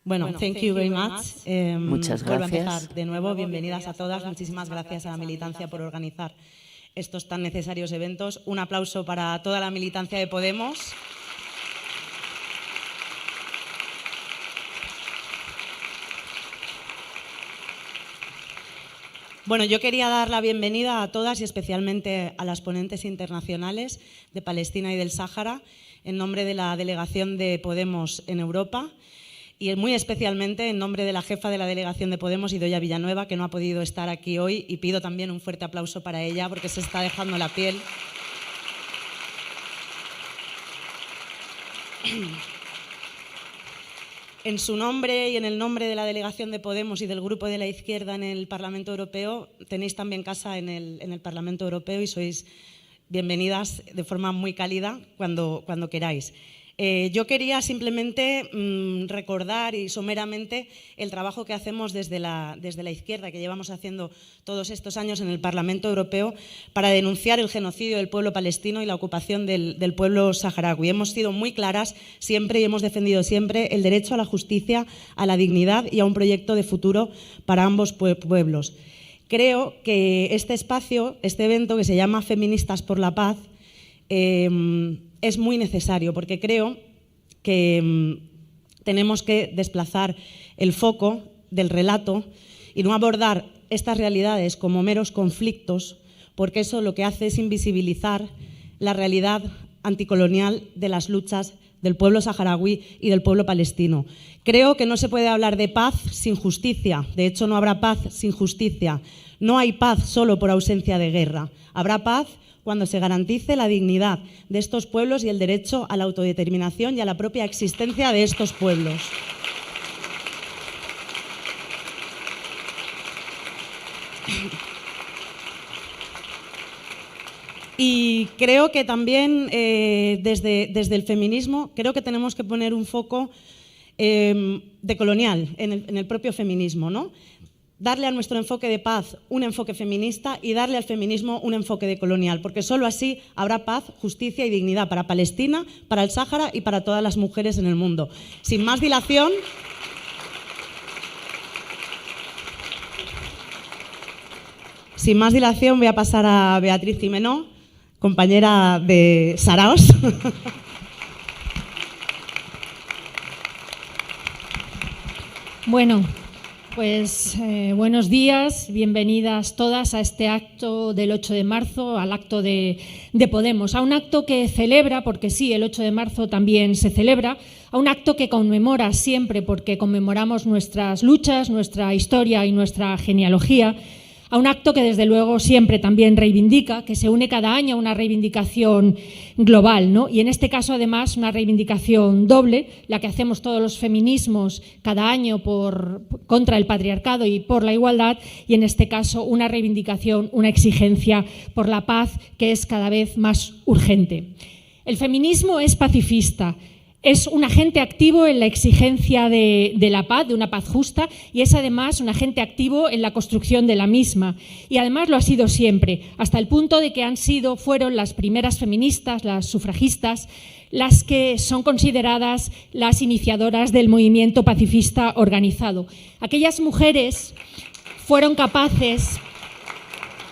Bueno, thank you very much. Muchas Vuelvo a gracias. empezar de nuevo. Bienvenidas a todas. Muchísimas gracias a la militancia por organizar estos tan necesarios eventos. Un aplauso para toda la militancia de Podemos. Bueno, yo quería dar la bienvenida a todas y especialmente a las ponentes internacionales de Palestina y del Sáhara en nombre de la delegación de Podemos en Europa y muy especialmente en nombre de la jefa de la delegación de Podemos, Idoia Villanueva, que no ha podido estar aquí hoy, y pido también un fuerte aplauso para ella porque se está dejando la piel. En su nombre y en el nombre de la delegación de Podemos y del Grupo de la Izquierda en el Parlamento Europeo, tenéis también casa en el Parlamento Europeo y sois bienvenidas de forma muy cálida cuando queráis. Yo quería simplemente recordar y someramente el trabajo que hacemos desde la izquierda, que llevamos haciendo todos estos años en el Parlamento Europeo para denunciar el genocidio del pueblo palestino y la ocupación del pueblo saharaui. Hemos sido muy claras siempre y hemos defendido siempre el derecho a la justicia, a la dignidad y a un proyecto de futuro para ambos pueblos. Creo que este espacio, este evento que se llama Feministas por la Paz, es muy necesario porque creo que tenemos que desplazar el foco del relato y no abordar estas realidades como meros conflictos, porque eso lo que hace es invisibilizar la realidad anticolonial de las luchas del pueblo saharaui y del pueblo palestino. Creo que no se puede hablar de paz sin justicia. De hecho, no habrá paz sin justicia. No hay paz solo por ausencia de guerra. Habrá paz cuando se garantice la dignidad de estos pueblos y el derecho a la autodeterminación y a la propia existencia de estos pueblos. Y creo que también desde el feminismo creo que tenemos que poner un foco decolonial en el propio feminismo, ¿no? Darle a nuestro enfoque de paz un enfoque feminista y darle al feminismo un enfoque decolonial, porque solo así habrá paz, justicia y dignidad para Palestina, para el Sáhara y para todas las mujeres en el mundo. Sin más dilación, voy a pasar a Beatriz Gimeno, compañera de Saraos. Bueno, pues buenos días, bienvenidas todas a este acto del 8 de marzo, al acto de Podemos, a un acto que celebra, porque sí, el 8 de marzo también se celebra, a un acto que conmemora siempre, porque conmemoramos nuestras luchas, nuestra historia y nuestra genealogía, a un acto que desde luego siempre también reivindica, que se une cada año a una reivindicación global, ¿no? Y en este caso además una reivindicación doble, la que hacemos todos los feminismos cada año contra el patriarcado y por la igualdad, y en este caso una reivindicación, una exigencia por la paz que es cada vez más urgente. El feminismo es pacifista. Es un agente activo en la exigencia de la paz, de una paz justa, y es además un agente activo en la construcción de la misma. Y además lo ha sido siempre, hasta el punto de que fueron las primeras feministas, las sufragistas, las que son consideradas las iniciadoras del movimiento pacifista organizado. Aquellas mujeres fueron capaces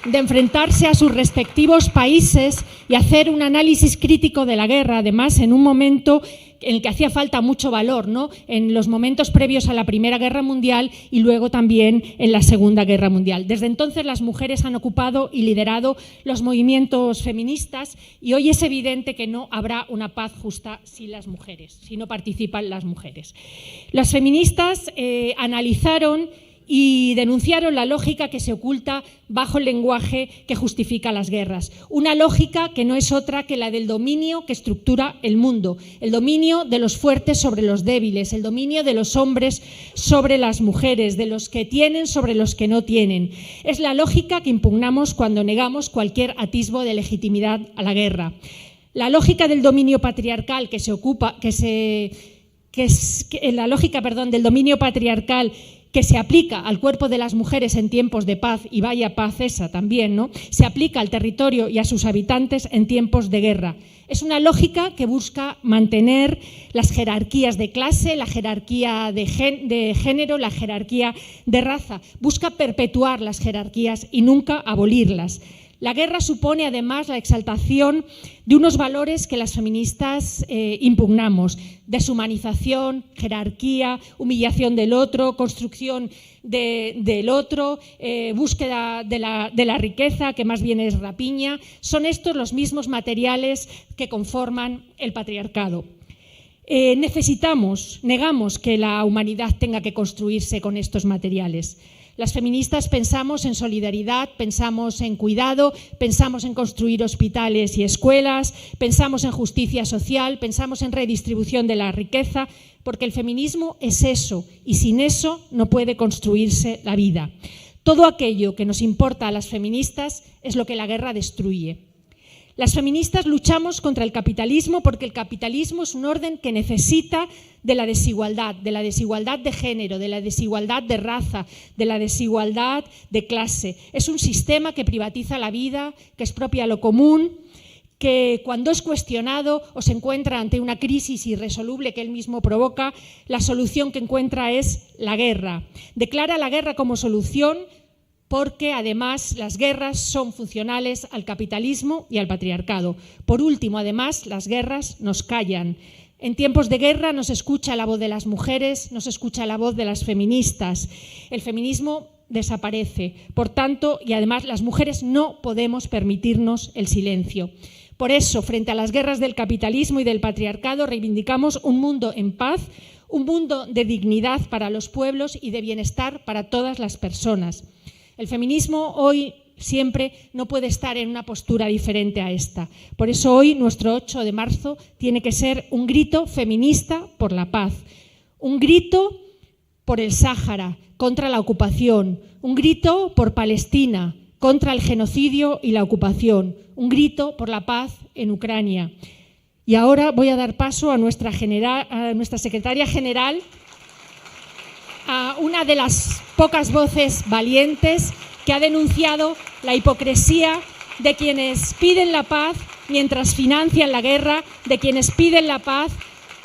de enfrentarse a sus respectivos países y hacer un análisis crítico de la guerra, además en un momento en el que hacía falta mucho valor, ¿no? En los momentos previos a la Primera Guerra Mundial y luego también en la Segunda Guerra Mundial. Desde entonces las mujeres han ocupado y liderado los movimientos feministas y hoy es evidente que no habrá una paz justa sin las mujeres, si no participan las mujeres. Las feministas analizaron y denunciaron la lógica que se oculta bajo el lenguaje que justifica las guerras. Una lógica que no es otra que la del dominio que estructura el mundo, el dominio de los fuertes sobre los débiles, el dominio de los hombres sobre las mujeres, de los que tienen sobre los que no tienen. Es la lógica que impugnamos cuando negamos cualquier atisbo de legitimidad a la guerra. La lógica del dominio patriarcal del dominio patriarcal que se aplica al cuerpo de las mujeres en tiempos de paz, y vaya paz esa también, ¿no? Se aplica al territorio y a sus habitantes en tiempos de guerra. Es una lógica que busca mantener las jerarquías de clase, la jerarquía de género, la jerarquía de raza. Busca perpetuar las jerarquías y nunca abolirlas. La guerra supone además la exaltación de unos valores que las feministas impugnamos: deshumanización, jerarquía, humillación del otro, construcción del otro, búsqueda de la riqueza, que más bien es rapiña. Son estos los mismos materiales que conforman el patriarcado. Negamos que la humanidad tenga que construirse con estos materiales. Las feministas pensamos en solidaridad, pensamos en cuidado, pensamos en construir hospitales y escuelas, pensamos en justicia social, pensamos en redistribución de la riqueza, porque el feminismo es eso, y sin eso no puede construirse la vida. Todo aquello que nos importa a las feministas es lo que la guerra destruye. Las feministas luchamos contra el capitalismo porque el capitalismo es un orden que necesita de la desigualdad de género, de la desigualdad de raza, de la desigualdad de clase. Es un sistema que privatiza la vida, que expropia lo común, que cuando es cuestionado o se encuentra ante una crisis irresoluble que él mismo provoca, la solución que encuentra es la guerra. Declara la guerra como solución porque además las guerras son funcionales al capitalismo y al patriarcado. Por último, además, las guerras nos callan. En tiempos de guerra no se escucha la voz de las mujeres, no se escucha la voz de las feministas. El feminismo desaparece. Por tanto, y además las mujeres no podemos permitirnos el silencio. Por eso, frente a las guerras del capitalismo y del patriarcado, reivindicamos un mundo en paz, un mundo de dignidad para los pueblos y de bienestar para todas las personas. El feminismo hoy siempre no puede estar en una postura diferente a esta. Por eso hoy nuestro 8 de marzo tiene que ser un grito feminista por la paz, un grito por el Sáhara, contra la ocupación, un grito por Palestina, contra el genocidio y la ocupación, un grito por la paz en Ucrania. Y ahora voy a dar paso a nuestra secretaria general, a una de las pocas voces valientes que ha denunciado la hipocresía de quienes piden la paz mientras financian la guerra, de quienes piden la paz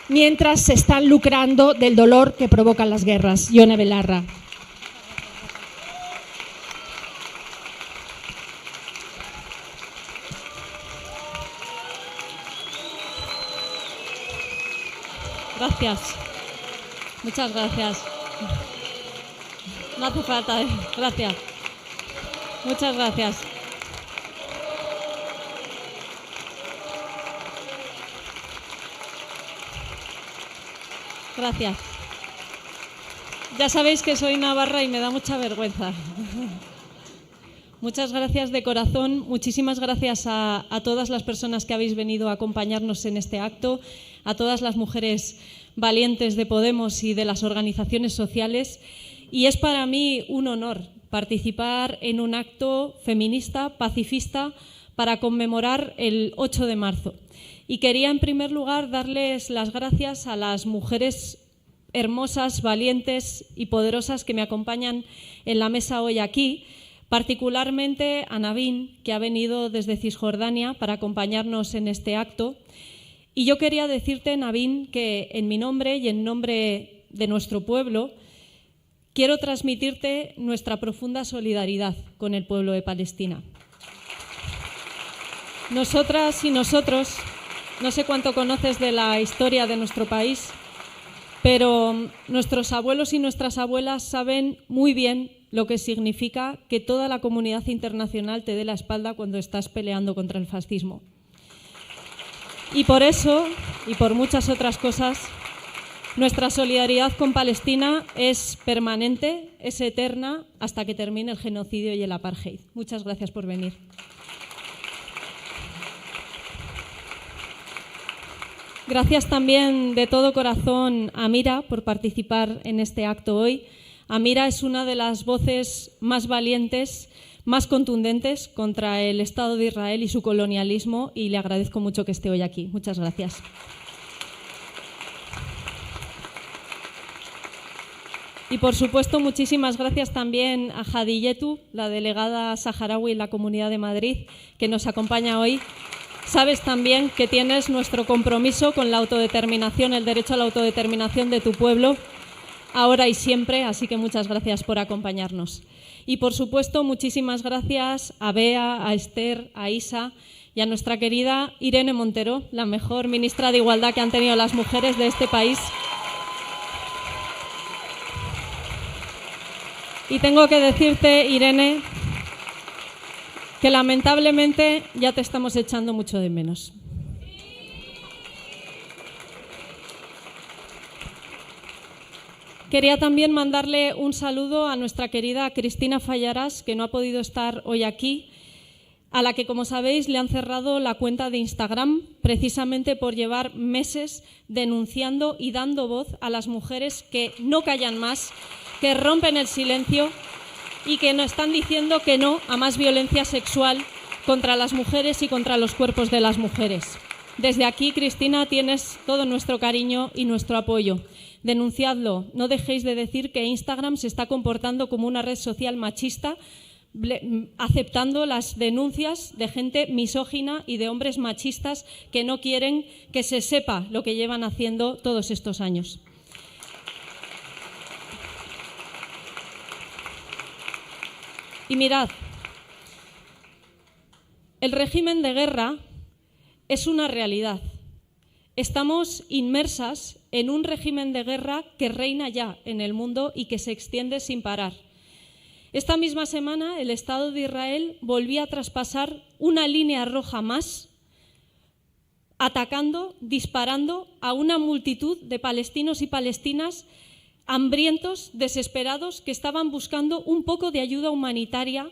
mientras se están lucrando del dolor que provocan las guerras. Ione Belarra. Gracias. Muchas gracias. No hace falta, gracias. Muchas gracias. Gracias. Ya sabéis que soy navarra y me da mucha vergüenza. Muchas gracias de corazón. Muchísimas gracias a todas las personas que habéis venido a acompañarnos en este acto, a todas las mujeres valientes de Podemos y de las organizaciones sociales. Y es para mí un honor participar en un acto feminista, pacifista, para conmemorar el 8 de marzo. Y quería, en primer lugar, darles las gracias a las mujeres hermosas, valientes y poderosas que me acompañan en la mesa hoy aquí, particularmente a Navin, que ha venido desde Cisjordania para acompañarnos en este acto. Y yo quería decirte, Navin, que en mi nombre y en nombre de nuestro pueblo, quiero transmitirte nuestra profunda solidaridad con el pueblo de Palestina. Nosotras y nosotros, no sé cuánto conoces de la historia de nuestro país, pero nuestros abuelos y nuestras abuelas saben muy bien lo que significa que toda la comunidad internacional te dé la espalda cuando estás peleando contra el fascismo. Y por eso, y por muchas otras cosas, nuestra solidaridad con Palestina es permanente, es eterna, hasta que termine el genocidio y el apartheid. Muchas gracias por venir. Gracias también de todo corazón a Mira por participar en este acto hoy. Amira es una de las voces más valientes, más contundentes contra el Estado de Israel y su colonialismo, y le agradezco mucho que esté hoy aquí. Muchas gracias. Y, por supuesto, muchísimas gracias también a Hadi Yetu, la delegada saharaui en la Comunidad de Madrid, que nos acompaña hoy. Sabes también que tienes nuestro compromiso con la autodeterminación, el derecho a la autodeterminación de tu pueblo, ahora y siempre, así que muchas gracias por acompañarnos. Y, por supuesto, muchísimas gracias a Bea, a Esther, a Isa y a nuestra querida Irene Montero, la mejor ministra de Igualdad que han tenido las mujeres de este país. Y tengo que decirte, Irene, que lamentablemente ya te estamos echando mucho de menos. Quería también mandarle un saludo a nuestra querida Cristina Fallarás, que no ha podido estar hoy aquí, a la que, como sabéis, le han cerrado la cuenta de Instagram precisamente por llevar meses denunciando y dando voz a las mujeres que no callan más, que rompen el silencio y que nos están diciendo que no a más violencia sexual contra las mujeres y contra los cuerpos de las mujeres. Desde aquí, Cristina, tienes todo nuestro cariño y nuestro apoyo. Denunciadlo. No dejéis de decir que Instagram se está comportando como una red social machista, aceptando las denuncias de gente misógina y de hombres machistas que no quieren que se sepa lo que llevan haciendo todos estos años. Y mirad, el régimen de guerra es una realidad. Estamos inmersas en un régimen de guerra que reina ya en el mundo y que se extiende sin parar. Esta misma semana el Estado de Israel volvía a traspasar una línea roja más, atacando, disparando a una multitud de palestinos y palestinas hambrientos, desesperados, que estaban buscando un poco de ayuda humanitaria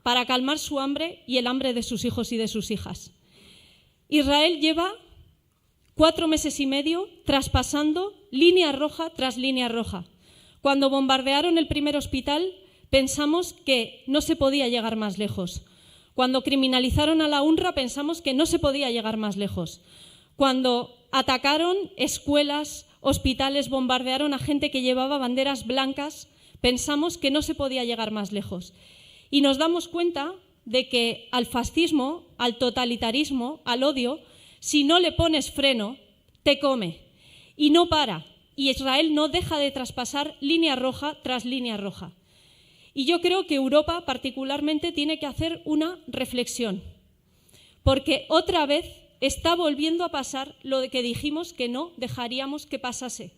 para calmar su hambre y el hambre de sus hijos y de sus hijas. Israel lleva 4 meses y medio traspasando línea roja tras línea roja. Cuando bombardearon el primer hospital, pensamos que no se podía llegar más lejos. Cuando criminalizaron a la UNRWA, pensamos que no se podía llegar más lejos. Cuando atacaron escuelas, hospitales, bombardearon a gente que llevaba banderas blancas, pensamos que no se podía llegar más lejos. Y nos damos cuenta de que al fascismo, al totalitarismo, al odio, si no le pones freno, te come. Y no para. Y Israel no deja de traspasar línea roja tras línea roja. Y yo creo que Europa particularmente tiene que hacer una reflexión, porque otra vez está volviendo a pasar lo de que dijimos que no dejaríamos que pasase.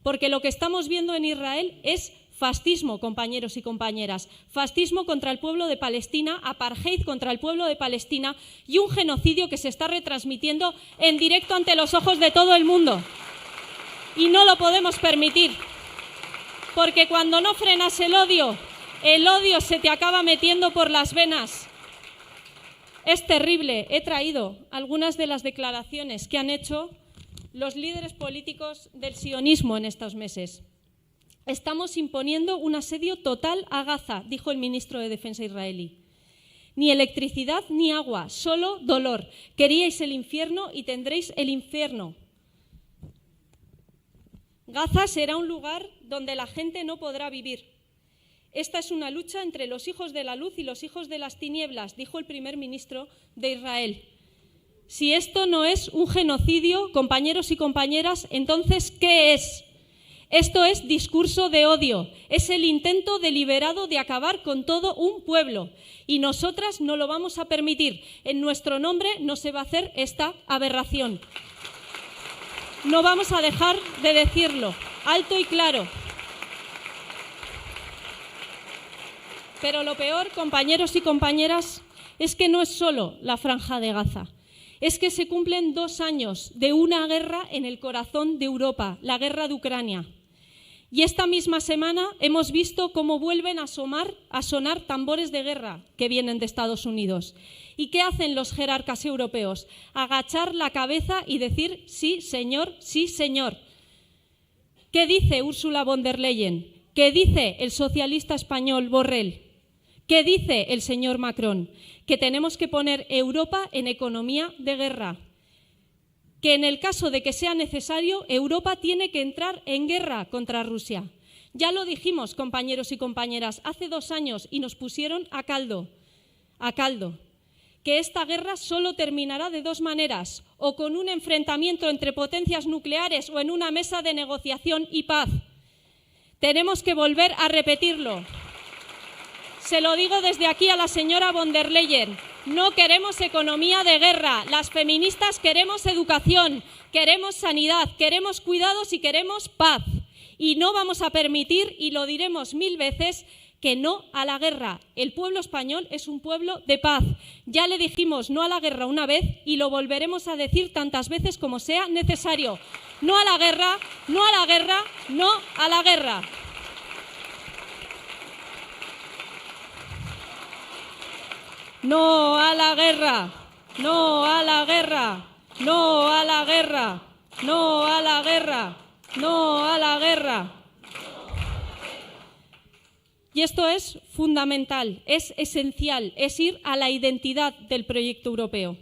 Porque lo que estamos viendo en Israel es fascismo, compañeros y compañeras. Fascismo contra el pueblo de Palestina, apartheid contra el pueblo de Palestina y un genocidio que se está retransmitiendo en directo ante los ojos de todo el mundo. Y no lo podemos permitir, porque cuando no frenas el odio se te acaba metiendo por las venas. Es terrible. He traído algunas de las declaraciones que han hecho los líderes políticos del sionismo en estos meses. Estamos imponiendo un asedio total a Gaza, dijo el ministro de Defensa israelí. Ni electricidad ni agua, solo dolor. Queríais el infierno y tendréis el infierno. Gaza será un lugar donde la gente no podrá vivir. Esta es una lucha entre los hijos de la luz y los hijos de las tinieblas, dijo el primer ministro de Israel. Si esto no es un genocidio, compañeros y compañeras, entonces, ¿qué es? Esto es discurso de odio, es el intento deliberado de acabar con todo un pueblo. Y nosotras no lo vamos a permitir. En nuestro nombre no se va a hacer esta aberración. No vamos a dejar de decirlo, alto y claro. Pero lo peor, compañeros y compañeras, es que no es solo la Franja de Gaza. Es que se cumplen 2 años de una guerra en el corazón de Europa, la guerra de Ucrania. Y esta misma semana hemos visto cómo vuelven a sonar tambores de guerra que vienen de Estados Unidos. ¿Y qué hacen los jerarcas europeos? Agachar la cabeza y decir sí, señor, sí, señor. ¿Qué dice Ursula von der Leyen? ¿Qué dice el socialista español Borrell? ¿Qué dice el señor Macron? Que tenemos que poner Europa en economía de guerra. Que en el caso de que sea necesario, Europa tiene que entrar en guerra contra Rusia. Ya lo dijimos, compañeros y compañeras, hace 2 años y nos pusieron a caldo, que esta guerra solo terminará de 2 maneras, o con un enfrentamiento entre potencias nucleares o en una mesa de negociación y paz. Tenemos que volver a repetirlo. Se lo digo desde aquí a la señora von der Leyen. No queremos economía de guerra. Las feministas queremos educación, queremos sanidad, queremos cuidados y queremos paz. Y no vamos a permitir, y lo diremos 1000 veces, que no a la guerra. El pueblo español es un pueblo de paz. Ya le dijimos no a la guerra una vez y lo volveremos a decir tantas veces como sea necesario. No a la guerra, no a la guerra, no a la guerra. No a la guerra, no a la guerra, no a la guerra, no a la guerra, no a la guerra. Y esto es fundamental, es esencial, es ir a la identidad del proyecto europeo,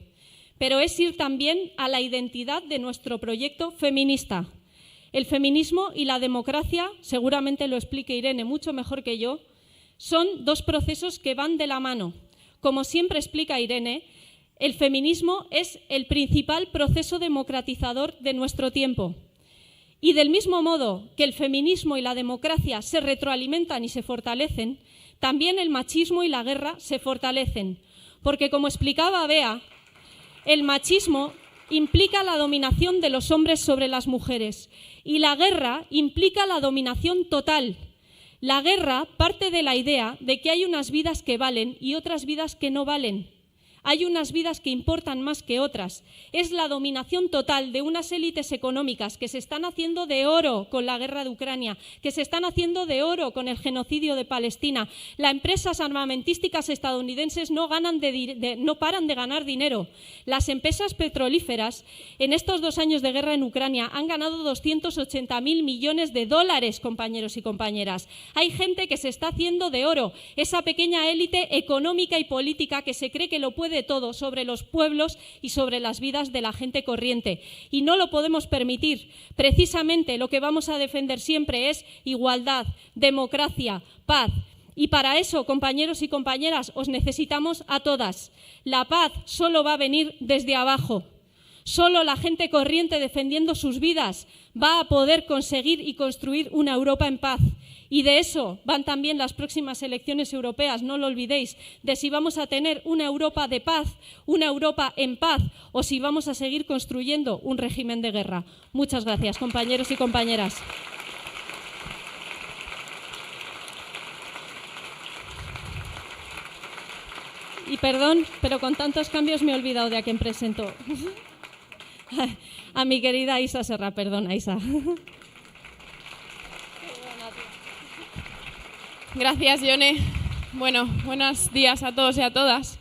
pero es ir también a la identidad de nuestro proyecto feminista. El feminismo y la democracia, seguramente lo explique Irene mucho mejor que yo, son 2 procesos que van de la mano. Como siempre explica Irene, el feminismo es el principal proceso democratizador de nuestro tiempo. Y del mismo modo que el feminismo y la democracia se retroalimentan y se fortalecen, también el machismo y la guerra se fortalecen. Porque, como explicaba Bea, el machismo implica la dominación de los hombres sobre las mujeres y la guerra implica la dominación total. La guerra parte de la idea de que hay unas vidas que valen y otras vidas que no valen. Hay unas vidas que importan más que otras. Es la dominación total de unas élites económicas que se están haciendo de oro con la guerra de Ucrania, que se están haciendo de oro con el genocidio de Palestina. Las empresas armamentísticas estadounidenses no paran de ganar dinero. Las empresas petrolíferas en estos 2 años de guerra en Ucrania han ganado 280.000 millones de dólares, compañeros y compañeras. Hay gente que se está haciendo de oro. Esa pequeña élite económica y política que se cree que lo puede de todo sobre los pueblos y sobre las vidas de la gente corriente. Y no lo podemos permitir. Precisamente lo que vamos a defender siempre es igualdad, democracia, paz. Y para eso, compañeros y compañeras, os necesitamos a todas. La paz solo va a venir desde abajo. Solo la gente corriente defendiendo sus vidas va a poder conseguir y construir una Europa en paz. Y de eso van también las próximas elecciones europeas, no lo olvidéis, de si vamos a tener una Europa de paz, una Europa en paz, o si vamos a seguir construyendo un régimen de guerra. Muchas gracias, compañeros y compañeras. Y perdón, pero con tantos cambios me he olvidado de a quién presento. A mi querida Isa Serra, perdona, Isa. Gracias, Yone. Bueno, buenos días a todos y a todas.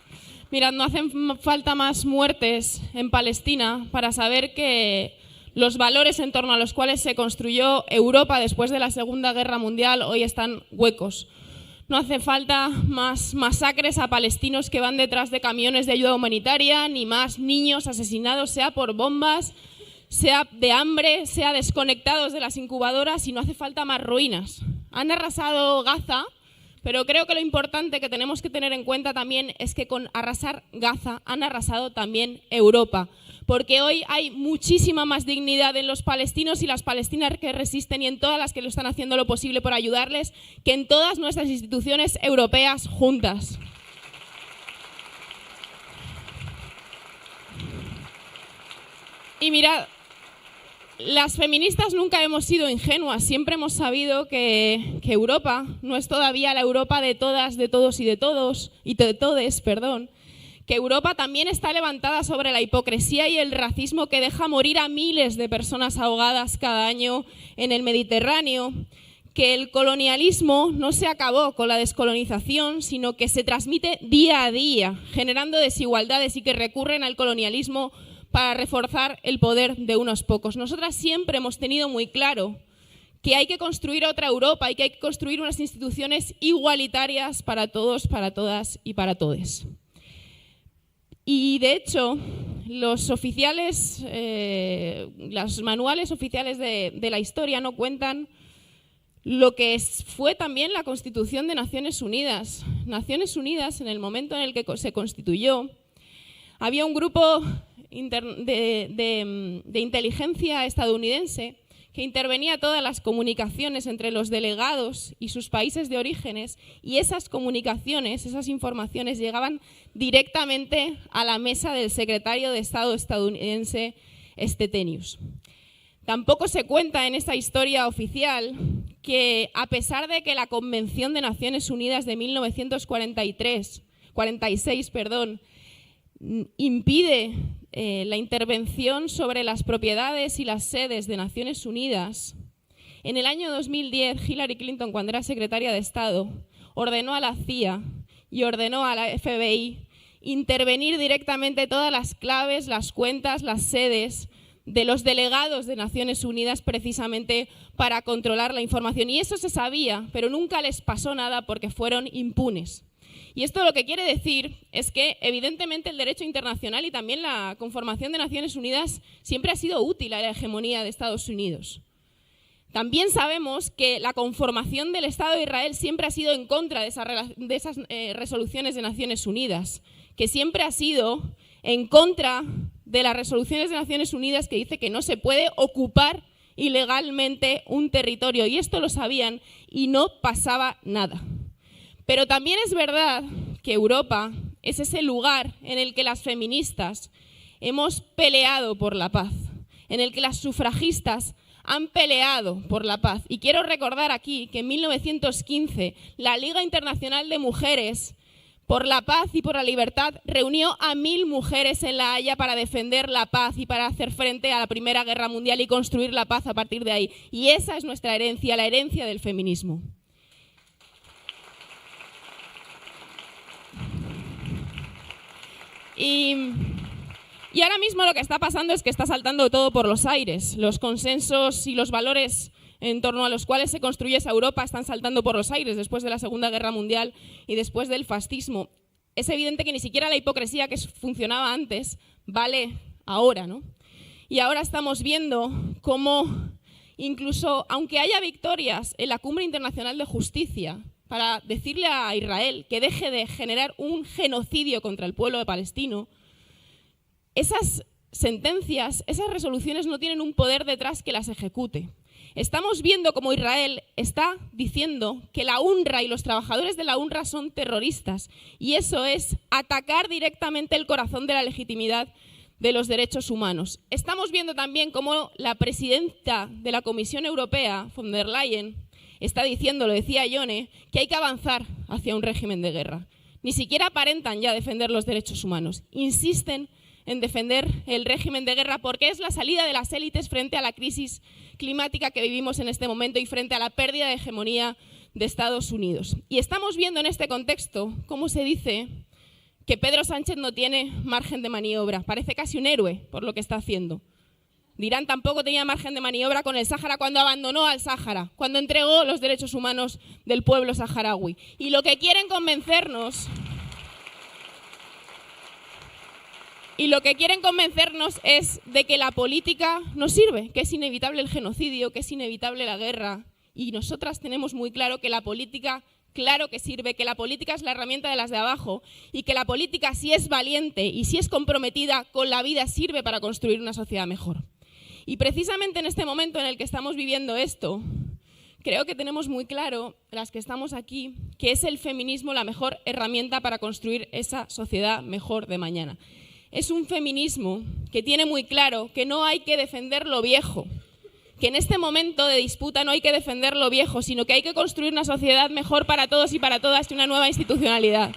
Mirad, no hacen falta más muertes en Palestina para saber que los valores en torno a los cuales se construyó Europa después de la Segunda Guerra Mundial hoy están huecos. No hace falta más masacres a palestinos que van detrás de camiones de ayuda humanitaria, ni más niños asesinados, sea por bombas, sea de hambre, sea desconectados de las incubadoras, y no hace falta más ruinas. Han arrasado Gaza, pero creo que lo importante que tenemos que tener en cuenta también es que con arrasar Gaza han arrasado también Europa, porque hoy hay muchísima más dignidad en los palestinos y las palestinas que resisten y en todas las que lo están haciendo lo posible por ayudarles que en todas nuestras instituciones europeas juntas. Y mirad, las feministas nunca hemos sido ingenuas, siempre hemos sabido que Europa no es todavía la Europa de todas, de todos y de todos, y de todes, perdón, que Europa también está levantada sobre la hipocresía y el racismo que deja morir a miles de personas ahogadas cada año en el Mediterráneo, que el colonialismo no se acabó con la descolonización, sino que se transmite día a día, generando desigualdades y que recurren al colonialismo para reforzar el poder de unos pocos. Nosotras siempre hemos tenido muy claro que hay que construir otra Europa y que hay que construir unas instituciones igualitarias para todos, para todas y para todes. Y de hecho, los manuales oficiales de la historia no cuentan lo que fue también la Constitución de Naciones Unidas. Naciones Unidas, en el momento en el que se constituyó, había un grupo de inteligencia estadounidense que intervenía todas las comunicaciones entre los delegados y sus países de orígenes, y esas comunicaciones, esas informaciones llegaban directamente a la mesa del secretario de Estado estadounidense Stettinius. Tampoco se cuenta en esta historia oficial que, a pesar de que la Convención de Naciones Unidas de 1946 impide la intervención sobre las propiedades y las sedes de Naciones Unidas, en el año 2010 Hillary Clinton, cuando era secretaria de Estado, ordenó a la CIA y ordenó a la FBI intervenir directamente todas las claves, las cuentas, las sedes de los delegados de Naciones Unidas, precisamente para controlar la información. Y eso se sabía, pero nunca les pasó nada porque fueron impunes. Y esto lo que quiere decir es que, evidentemente, el derecho internacional y también la conformación de Naciones Unidas siempre ha sido útil a la hegemonía de Estados Unidos. También sabemos que la conformación del Estado de Israel siempre ha sido en contra de esas resoluciones de Naciones Unidas, que siempre ha sido en contra de las resoluciones de Naciones Unidas que dice que no se puede ocupar ilegalmente un territorio. Y esto lo sabían y no pasaba nada. Pero también es verdad que Europa es ese lugar en el que las feministas hemos peleado por la paz, en el que las sufragistas han peleado por la paz. Y quiero recordar aquí que en 1915 la Liga Internacional de Mujeres por la Paz y por la Libertad reunió a 1000 mujeres en La Haya para defender la paz y para hacer frente a la Primera Guerra Mundial y construir la paz a partir de ahí. Y esa es nuestra herencia, la herencia del feminismo. Y ahora mismo lo que está pasando es que está saltando todo por los aires. Los consensos y los valores en torno a los cuales se construye esa Europa están saltando por los aires después de la Segunda Guerra Mundial y después del fascismo. Es evidente que ni siquiera la hipocresía que funcionaba antes vale ahora, ¿no? Y ahora estamos viendo cómo, incluso aunque haya victorias en la Cumbre Internacional de Justicia para decirle a Israel que deje de generar un genocidio contra el pueblo palestino, esas sentencias, esas resoluciones no tienen un poder detrás que las ejecute. Estamos viendo cómo Israel está diciendo que la UNRWA y los trabajadores de la UNRWA son terroristas, y eso es atacar directamente el corazón de la legitimidad de los derechos humanos. Estamos viendo también cómo la presidenta de la Comisión Europea, von der Leyen, está diciendo, lo decía Ione, que hay que avanzar hacia un régimen de guerra. Ni siquiera aparentan ya defender los derechos humanos. Insisten en defender el régimen de guerra porque es la salida de las élites frente a la crisis climática que vivimos en este momento y frente a la pérdida de hegemonía de Estados Unidos. Y estamos viendo en este contexto cómo se dice que Pedro Sánchez no tiene margen de maniobra. Parece casi un héroe por lo que está haciendo. Dirán, tampoco tenía margen de maniobra con el Sáhara cuando abandonó al Sáhara, cuando entregó los derechos humanos del pueblo saharaui. Y lo que quieren convencernos es de que la política no sirve, que es inevitable el genocidio, que es inevitable la guerra. Y nosotras tenemos muy claro que la política, claro que sirve, que la política es la herramienta de las de abajo y que la política, si es valiente y si es comprometida con la vida, sirve para construir una sociedad mejor. Y precisamente en este momento en el que estamos viviendo esto, creo que tenemos muy claro, las que estamos aquí, que es el feminismo la mejor herramienta para construir esa sociedad mejor de mañana. Es un feminismo que tiene muy claro que no hay que defender lo viejo, que en este momento de disputa no hay que defender lo viejo, sino que hay que construir una sociedad mejor para todos y para todas y una nueva institucionalidad.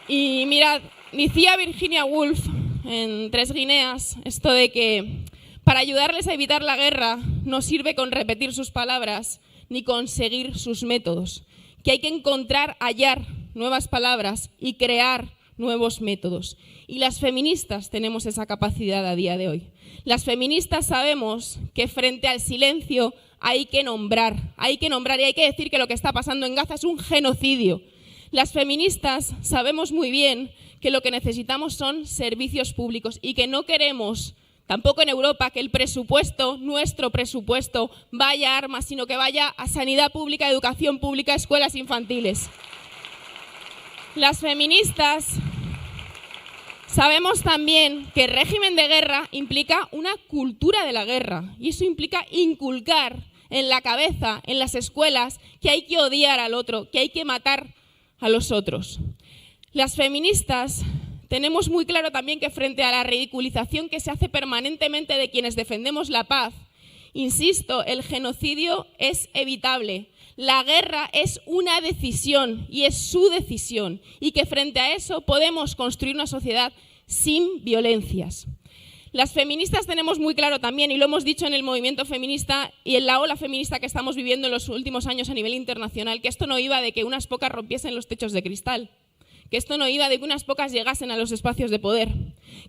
Y mirad, decía Virginia Woolf en Tres Guineas esto de que para ayudarles a evitar la guerra no sirve con repetir sus palabras ni conseguir sus métodos, que hay que hallar nuevas palabras y crear nuevos métodos. Y las feministas tenemos esa capacidad a día de hoy. Las feministas sabemos que frente al silencio hay que nombrar y hay que decir que lo que está pasando en Gaza es un genocidio. Las feministas sabemos muy bien que lo que necesitamos son servicios públicos y que no queremos tampoco en Europa, que el presupuesto, nuestro presupuesto, vaya a armas, sino que vaya a sanidad pública, educación pública, escuelas infantiles. Las feministas sabemos también que el régimen de guerra implica una cultura de la guerra y eso implica inculcar en la cabeza, en las escuelas, que hay que odiar al otro, que hay que matar a los otros. Las feministas tenemos muy claro también que frente a la ridiculización que se hace permanentemente de quienes defendemos la paz, insisto, el genocidio es evitable. La guerra es una decisión y es su decisión y que frente a eso podemos construir una sociedad sin violencias. Las feministas tenemos muy claro también, y lo hemos dicho en el movimiento feminista y en la ola feminista que estamos viviendo en los últimos años a nivel internacional, que esto no iba de que unas pocas rompiesen los techos de cristal, que esto no iba de que unas pocas llegasen a los espacios de poder,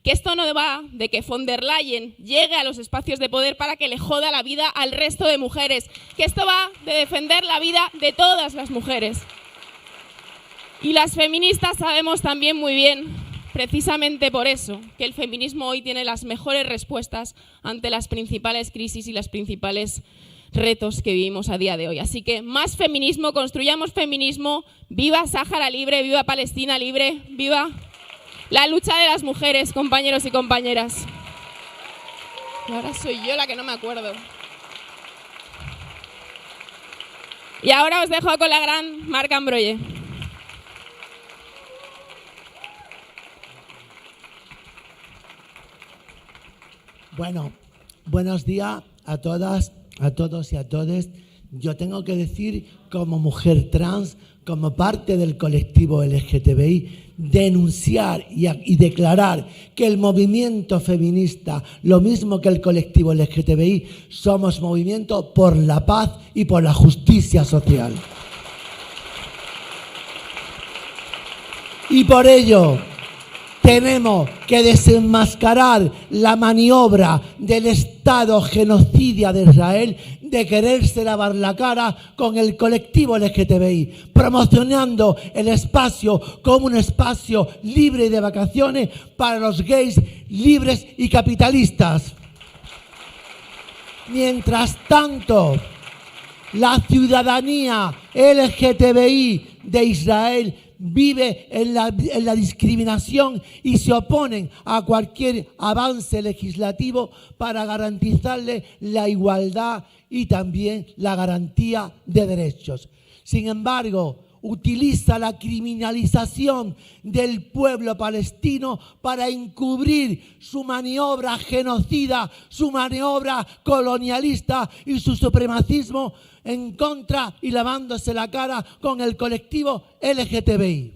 que esto no va de que von der Leyen llegue a los espacios de poder para que le joda la vida al resto de mujeres, que esto va de defender la vida de todas las mujeres. Y las feministas sabemos también muy bien, precisamente por eso, que el feminismo hoy tiene las mejores respuestas ante las principales crisis y los principales retos que vivimos a día de hoy. Así que más feminismo, construyamos feminismo, viva Sáhara libre, viva Palestina libre, viva la lucha de las mujeres, compañeros y compañeras. Y ahora soy yo la que no me acuerdo. Y ahora os dejo con la gran Marc Ambroye. Bueno, buenos días a todas, a todos y a todes. Yo tengo que decir, como mujer trans, como parte del colectivo LGTBI, denunciar y declarar que el movimiento feminista, lo mismo que el colectivo LGTBI, somos movimiento por la paz y por la justicia social. Y por ello tenemos que desenmascarar la maniobra del Estado genocida de Israel de quererse lavar la cara con el colectivo LGTBI, promocionando el espacio como un espacio libre de vacaciones para los gays libres y capitalistas. Mientras tanto, la ciudadanía LGTBI de Israel vive en la discriminación y se oponen a cualquier avance legislativo para garantizarle la igualdad y también la garantía de derechos. Sin embargo, utiliza la criminalización del pueblo palestino para encubrir su maniobra genocida, su maniobra colonialista y su supremacismo en contra y lavándose la cara con el colectivo LGTBI.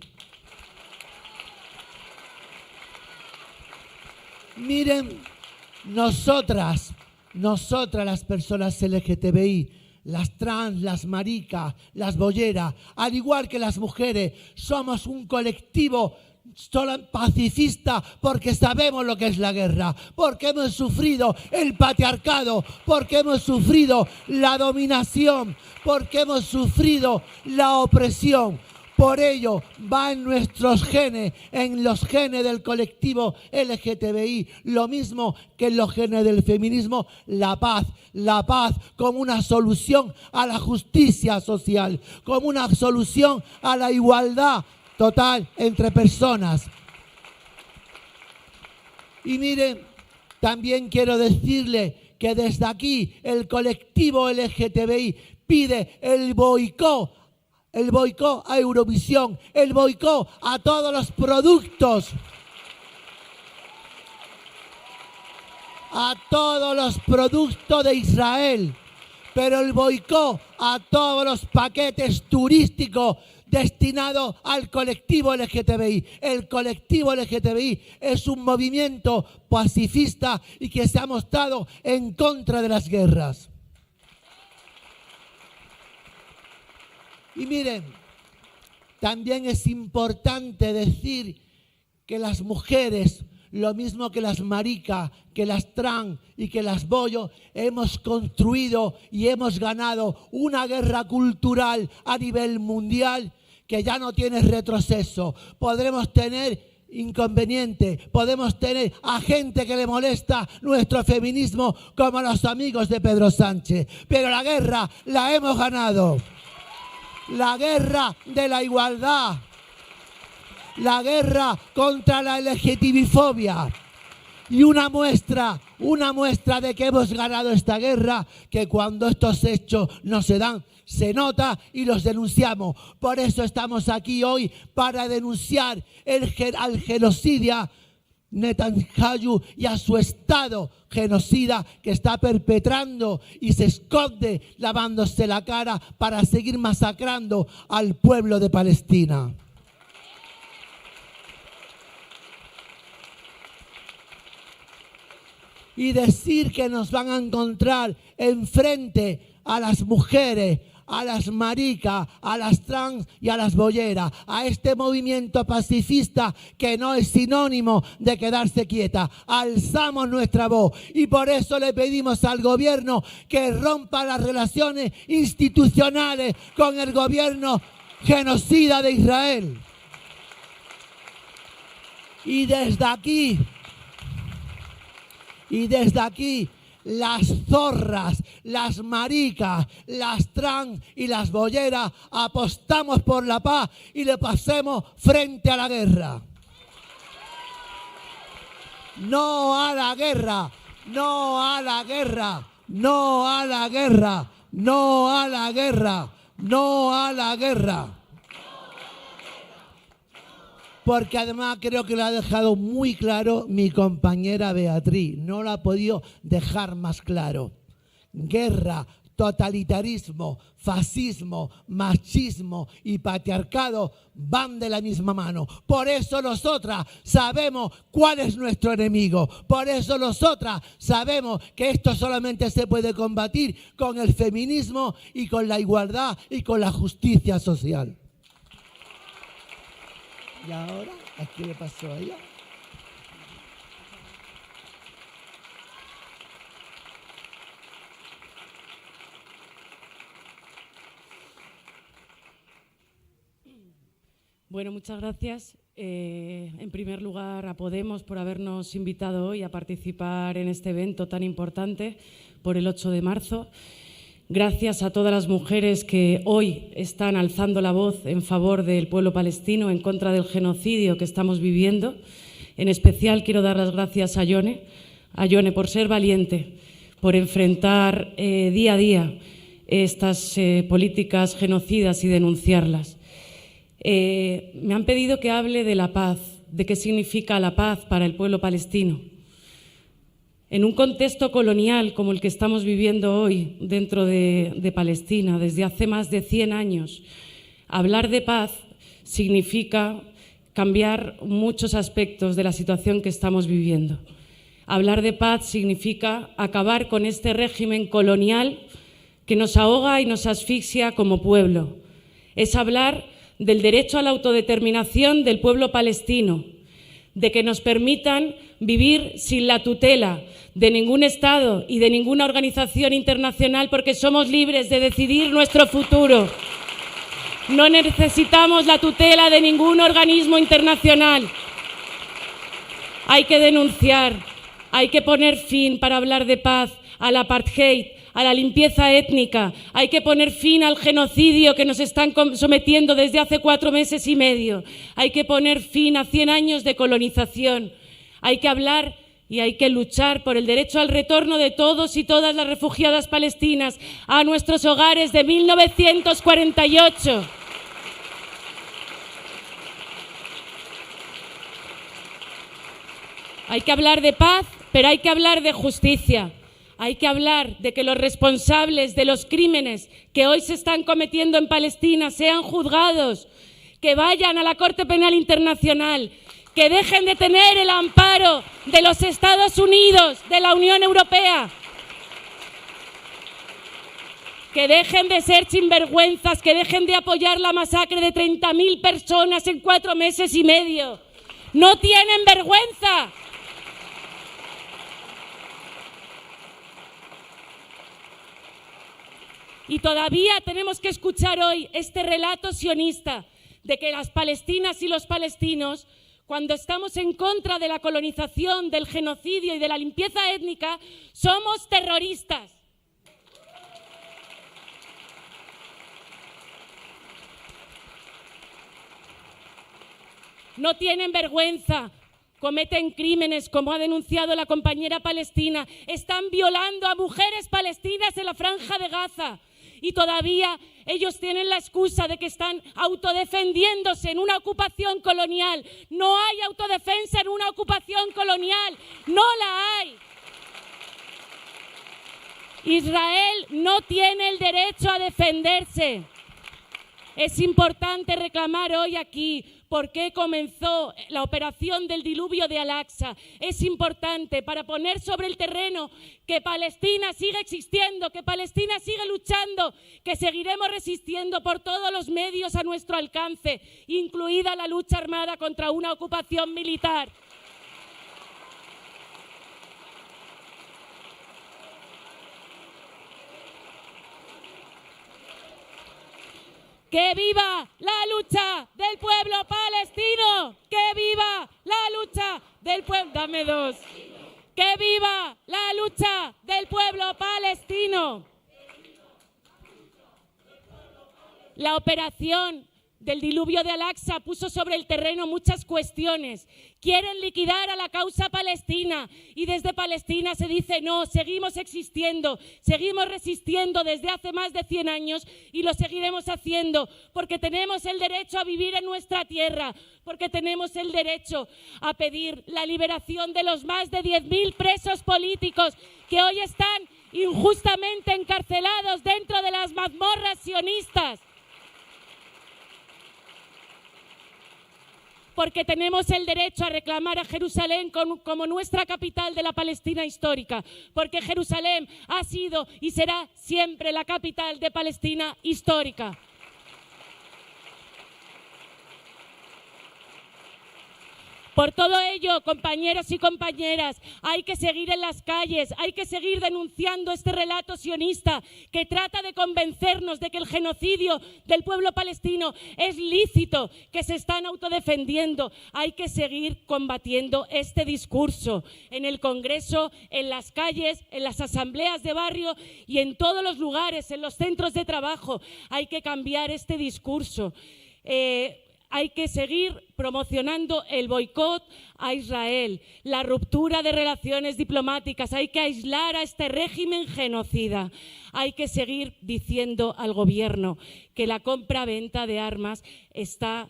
Miren, nosotras las personas LGTBI, las trans, las maricas, las bolleras, al igual que las mujeres, somos un colectivo pacifista porque sabemos lo que es la guerra, porque hemos sufrido el patriarcado, porque hemos sufrido la dominación, porque hemos sufrido la opresión. Por ello va en nuestros genes, en los genes del colectivo LGTBI, lo mismo que en los genes del feminismo, la paz como una solución a la justicia social, como una solución a la igualdad total entre personas. Y miren, también quiero decirle que desde aquí el colectivo LGTBI pide el boicot a Eurovisión, el boicot a todos los productos, de Israel, pero el boicot a todos los paquetes turísticos destinados al colectivo LGTBI. El colectivo LGTBI es un movimiento pacifista y que se ha mostrado en contra de las guerras. Y miren, también es importante decir que las mujeres, lo mismo que las maricas, que las trans y que las bollos, hemos construido y hemos ganado una guerra cultural a nivel mundial que ya no tiene retroceso. Podremos tener inconveniente. Podemos tener a gente que le molesta nuestro feminismo, como los amigos de Pedro Sánchez. Pero la guerra la hemos ganado. La guerra de la igualdad. La guerra contra la LGTBI-fobia. Y una muestra de que hemos ganado esta guerra, que cuando estos hechos no se dan, se nota y los denunciamos. Por eso estamos aquí hoy, para denunciar al genocida Netanyahu y a su Estado genocida que está perpetrando y se esconde lavándose la cara para seguir masacrando al pueblo de Palestina. Y decir que nos van a encontrar enfrente a las mujeres, a las maricas, a las trans y a las bolleras, a este movimiento pacifista que no es sinónimo de quedarse quieta. Alzamos nuestra voz y por eso le pedimos al gobierno que rompa las relaciones institucionales con el gobierno genocida de Israel. Y desde aquí, las zorras, las maricas, las trans y las bolleras apostamos por la paz y le pasemos frente a la guerra. No a la guerra, no a la guerra, no a la guerra, no a la guerra, no a la guerra. Porque además creo que lo ha dejado muy claro mi compañera Beatriz. No lo ha podido dejar más claro. Guerra, totalitarismo, fascismo, machismo y patriarcado van de la misma mano. Por eso nosotras sabemos cuál es nuestro enemigo. Por eso nosotras sabemos que esto solamente se puede combatir con el feminismo y con la igualdad y con la justicia social. ¿Y ahora? ¿A qué le pasó a ella? Bueno, muchas gracias. En primer lugar, a Podemos por habernos invitado hoy a participar en este evento tan importante por el 8 de marzo. Gracias a todas las mujeres que hoy están alzando la voz en favor del pueblo palestino, en contra del genocidio que estamos viviendo. En especial quiero dar las gracias a Yone por ser valiente, por enfrentar día a día estas políticas genocidas y denunciarlas. Me han pedido que hable de la paz, de qué significa la paz para el pueblo palestino. En un contexto colonial como el que estamos viviendo hoy dentro de Palestina, desde hace más de 100 años, hablar de paz significa cambiar muchos aspectos de la situación que estamos viviendo. Hablar de paz significa acabar con este régimen colonial que nos ahoga y nos asfixia como pueblo. Es hablar del derecho a la autodeterminación del pueblo palestino, de que nos permitan vivir sin la tutela de ningún Estado y de ninguna organización internacional, porque somos libres de decidir nuestro futuro. No necesitamos la tutela de ningún organismo internacional. Hay que denunciar, hay que poner fin, para hablar de paz, al apartheid, a la limpieza étnica. Hay que poner fin al genocidio que nos están sometiendo desde hace 4 meses y medio. Hay que poner fin a 100 años de colonización. Hay que hablar y hay que luchar por el derecho al retorno de todos y todas las refugiadas palestinas a nuestros hogares de 1948. Hay que hablar de paz, pero hay que hablar de justicia. Hay que hablar de que los responsables de los crímenes que hoy se están cometiendo en Palestina sean juzgados, que vayan a la Corte Penal Internacional, que dejen de tener el amparo de los Estados Unidos, de la Unión Europea, que dejen de ser sinvergüenzas, que dejen de apoyar la masacre de 30.000 personas en 4 meses y medio. ¡No tienen vergüenza! Y todavía tenemos que escuchar hoy este relato sionista de que las palestinas y los palestinos, cuando estamos en contra de la colonización, del genocidio y de la limpieza étnica, somos terroristas. No tienen vergüenza, cometen crímenes, como ha denunciado la compañera palestina, están violando a mujeres palestinas en la Franja de Gaza y todavía ellos tienen la excusa de que están autodefendiéndose en una ocupación colonial. No hay autodefensa en una ocupación colonial, no la hay. Israel no tiene el derecho a defenderse. Es importante reclamar hoy aquí por qué comenzó la operación del diluvio de Al-Aqsa. Es importante para poner sobre el terreno que Palestina sigue existiendo, que Palestina sigue luchando, que seguiremos resistiendo por todos los medios a nuestro alcance, incluida la lucha armada contra una ocupación militar. ¡Que viva la lucha del pueblo palestino! ¡Que viva la lucha del pueblo! ¡Dame dos! ¡Que viva la lucha del pueblo palestino! La operación del diluvio de Al-Aqsa puso sobre el terreno muchas cuestiones. Quieren liquidar a la causa palestina y desde Palestina se dice no, seguimos existiendo, seguimos resistiendo desde hace más de 100 años y lo seguiremos haciendo porque tenemos el derecho a vivir en nuestra tierra, porque tenemos el derecho a pedir la liberación de los más de 10.000 presos políticos que hoy están injustamente encarcelados dentro de las mazmorras sionistas. Porque tenemos el derecho a reclamar a Jerusalén como nuestra capital de la Palestina histórica, porque Jerusalén ha sido y será siempre la capital de Palestina histórica. Por todo ello, compañeros y compañeras, hay que seguir en las calles, hay que seguir denunciando este relato sionista que trata de convencernos de que el genocidio del pueblo palestino es lícito, que se están autodefendiendo. Hay que seguir combatiendo este discurso en el Congreso, en las calles, en las asambleas de barrio y en todos los lugares, en los centros de trabajo. Hay que cambiar este discurso. Hay que seguir promocionando el boicot a Israel, la ruptura de relaciones diplomáticas, hay que aislar a este régimen genocida. Hay que seguir diciendo al gobierno que la compra-venta de armas está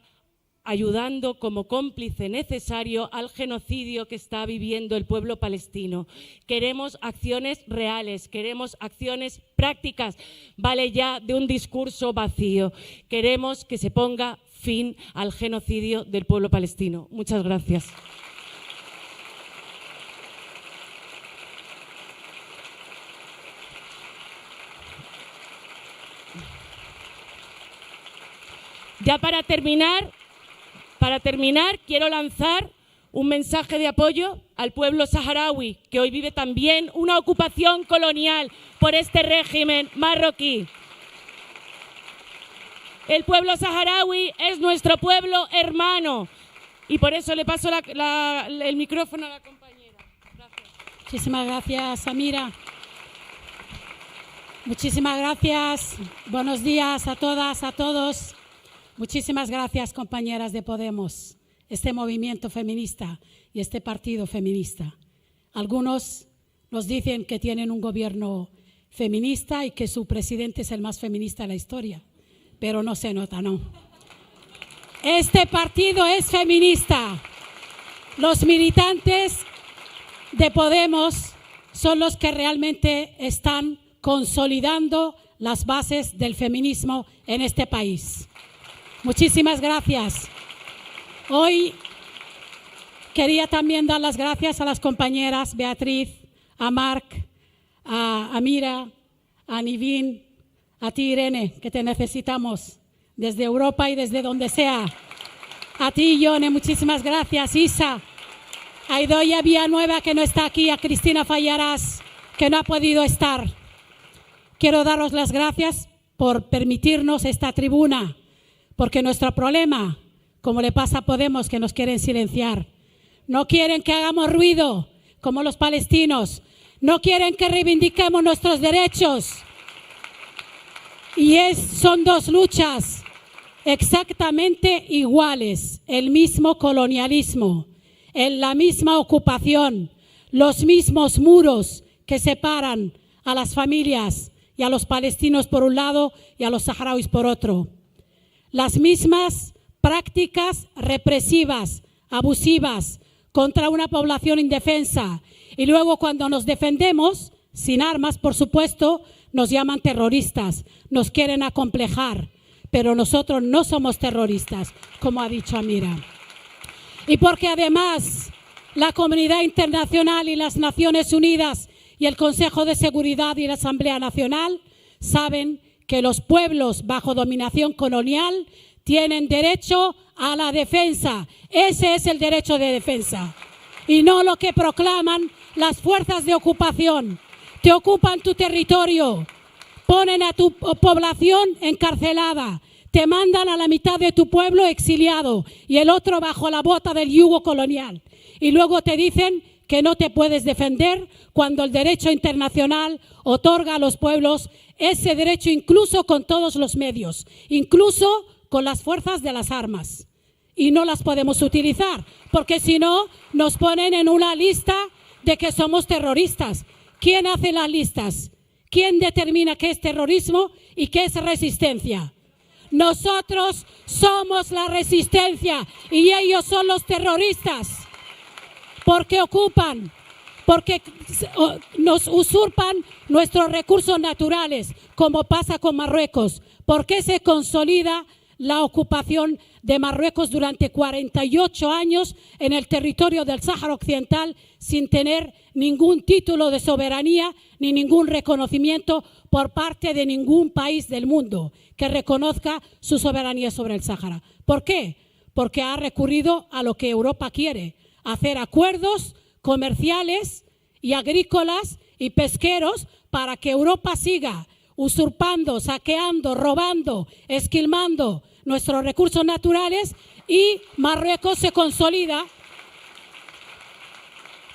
ayudando como cómplice necesario al genocidio que está viviendo el pueblo palestino. Queremos acciones reales, queremos acciones prácticas, vale ya de un discurso vacío. Queremos que se ponga fin al genocidio del pueblo palestino. Muchas gracias. Ya para terminar, quiero lanzar un mensaje de apoyo al pueblo saharaui, que hoy vive también una ocupación colonial por este régimen marroquí. El pueblo saharaui es nuestro pueblo hermano y por eso le paso el micrófono a la compañera. Gracias. Muchísimas gracias, Samira. Muchísimas gracias. Buenos días a todas, a todos. Muchísimas gracias, compañeras de Podemos, este movimiento feminista y este partido feminista. Algunos nos dicen que tienen un gobierno feminista y que su presidente es el más feminista de la historia. Pero no se nota, no. Este partido es feminista. Los militantes de Podemos son los que realmente están consolidando las bases del feminismo en este país. Muchísimas gracias. Hoy quería también dar las gracias a las compañeras Beatriz, a Marc, a Amira, a Nivin, a ti, Irene, que te necesitamos desde Europa y desde donde sea. A ti, Yone, muchísimas gracias. Isa, a Idoia Villanueva, que no está aquí, a Cristina Fallarás, que no ha podido estar. Quiero daros las gracias por permitirnos esta tribuna, porque nuestro problema, como le pasa a Podemos, que nos quieren silenciar. No quieren que hagamos ruido, como los palestinos. No quieren que reivindiquemos nuestros derechos. Y son dos luchas exactamente iguales, el mismo colonialismo, la misma ocupación, los mismos muros que separan a las familias y a los palestinos por un lado y a los saharauis por otro. Las mismas prácticas represivas, abusivas, contra una población indefensa. Y luego cuando nos defendemos, sin armas, por supuesto, nos llaman terroristas, nos quieren acomplejar. Pero nosotros no somos terroristas, como ha dicho Amira. Y porque además la comunidad internacional y las Naciones Unidas y el Consejo de Seguridad y la Asamblea Nacional saben que los pueblos bajo dominación colonial tienen derecho a la defensa. Ese es el derecho de defensa. Y no lo que proclaman las fuerzas de ocupación. Te ocupan tu territorio, ponen a tu población encarcelada, te mandan a la mitad de tu pueblo exiliado y el otro bajo la bota del yugo colonial. Y luego te dicen que no te puedes defender cuando el derecho internacional otorga a los pueblos ese derecho, incluso con todos los medios, incluso con las fuerzas de las armas. Y no las podemos utilizar, porque si no nos ponen en una lista de que somos terroristas. ¿Quién hace las listas? ¿Quién determina qué es terrorismo y qué es resistencia? Nosotros somos la resistencia y ellos son los terroristas. Porque ocupan, porque nos usurpan nuestros recursos naturales, como pasa con Marruecos. ¿Por qué se consolida la ocupación de Marruecos durante 48 años en el territorio del Sáhara Occidental sin tener ningún título de soberanía ni ningún reconocimiento por parte de ningún país del mundo que reconozca su soberanía sobre el Sáhara? ¿Por qué? Porque ha recurrido a lo que Europa quiere, hacer acuerdos comerciales y agrícolas y pesqueros para que Europa siga usurpando, saqueando, robando, esquilmando nuestros recursos naturales y Marruecos se consolida.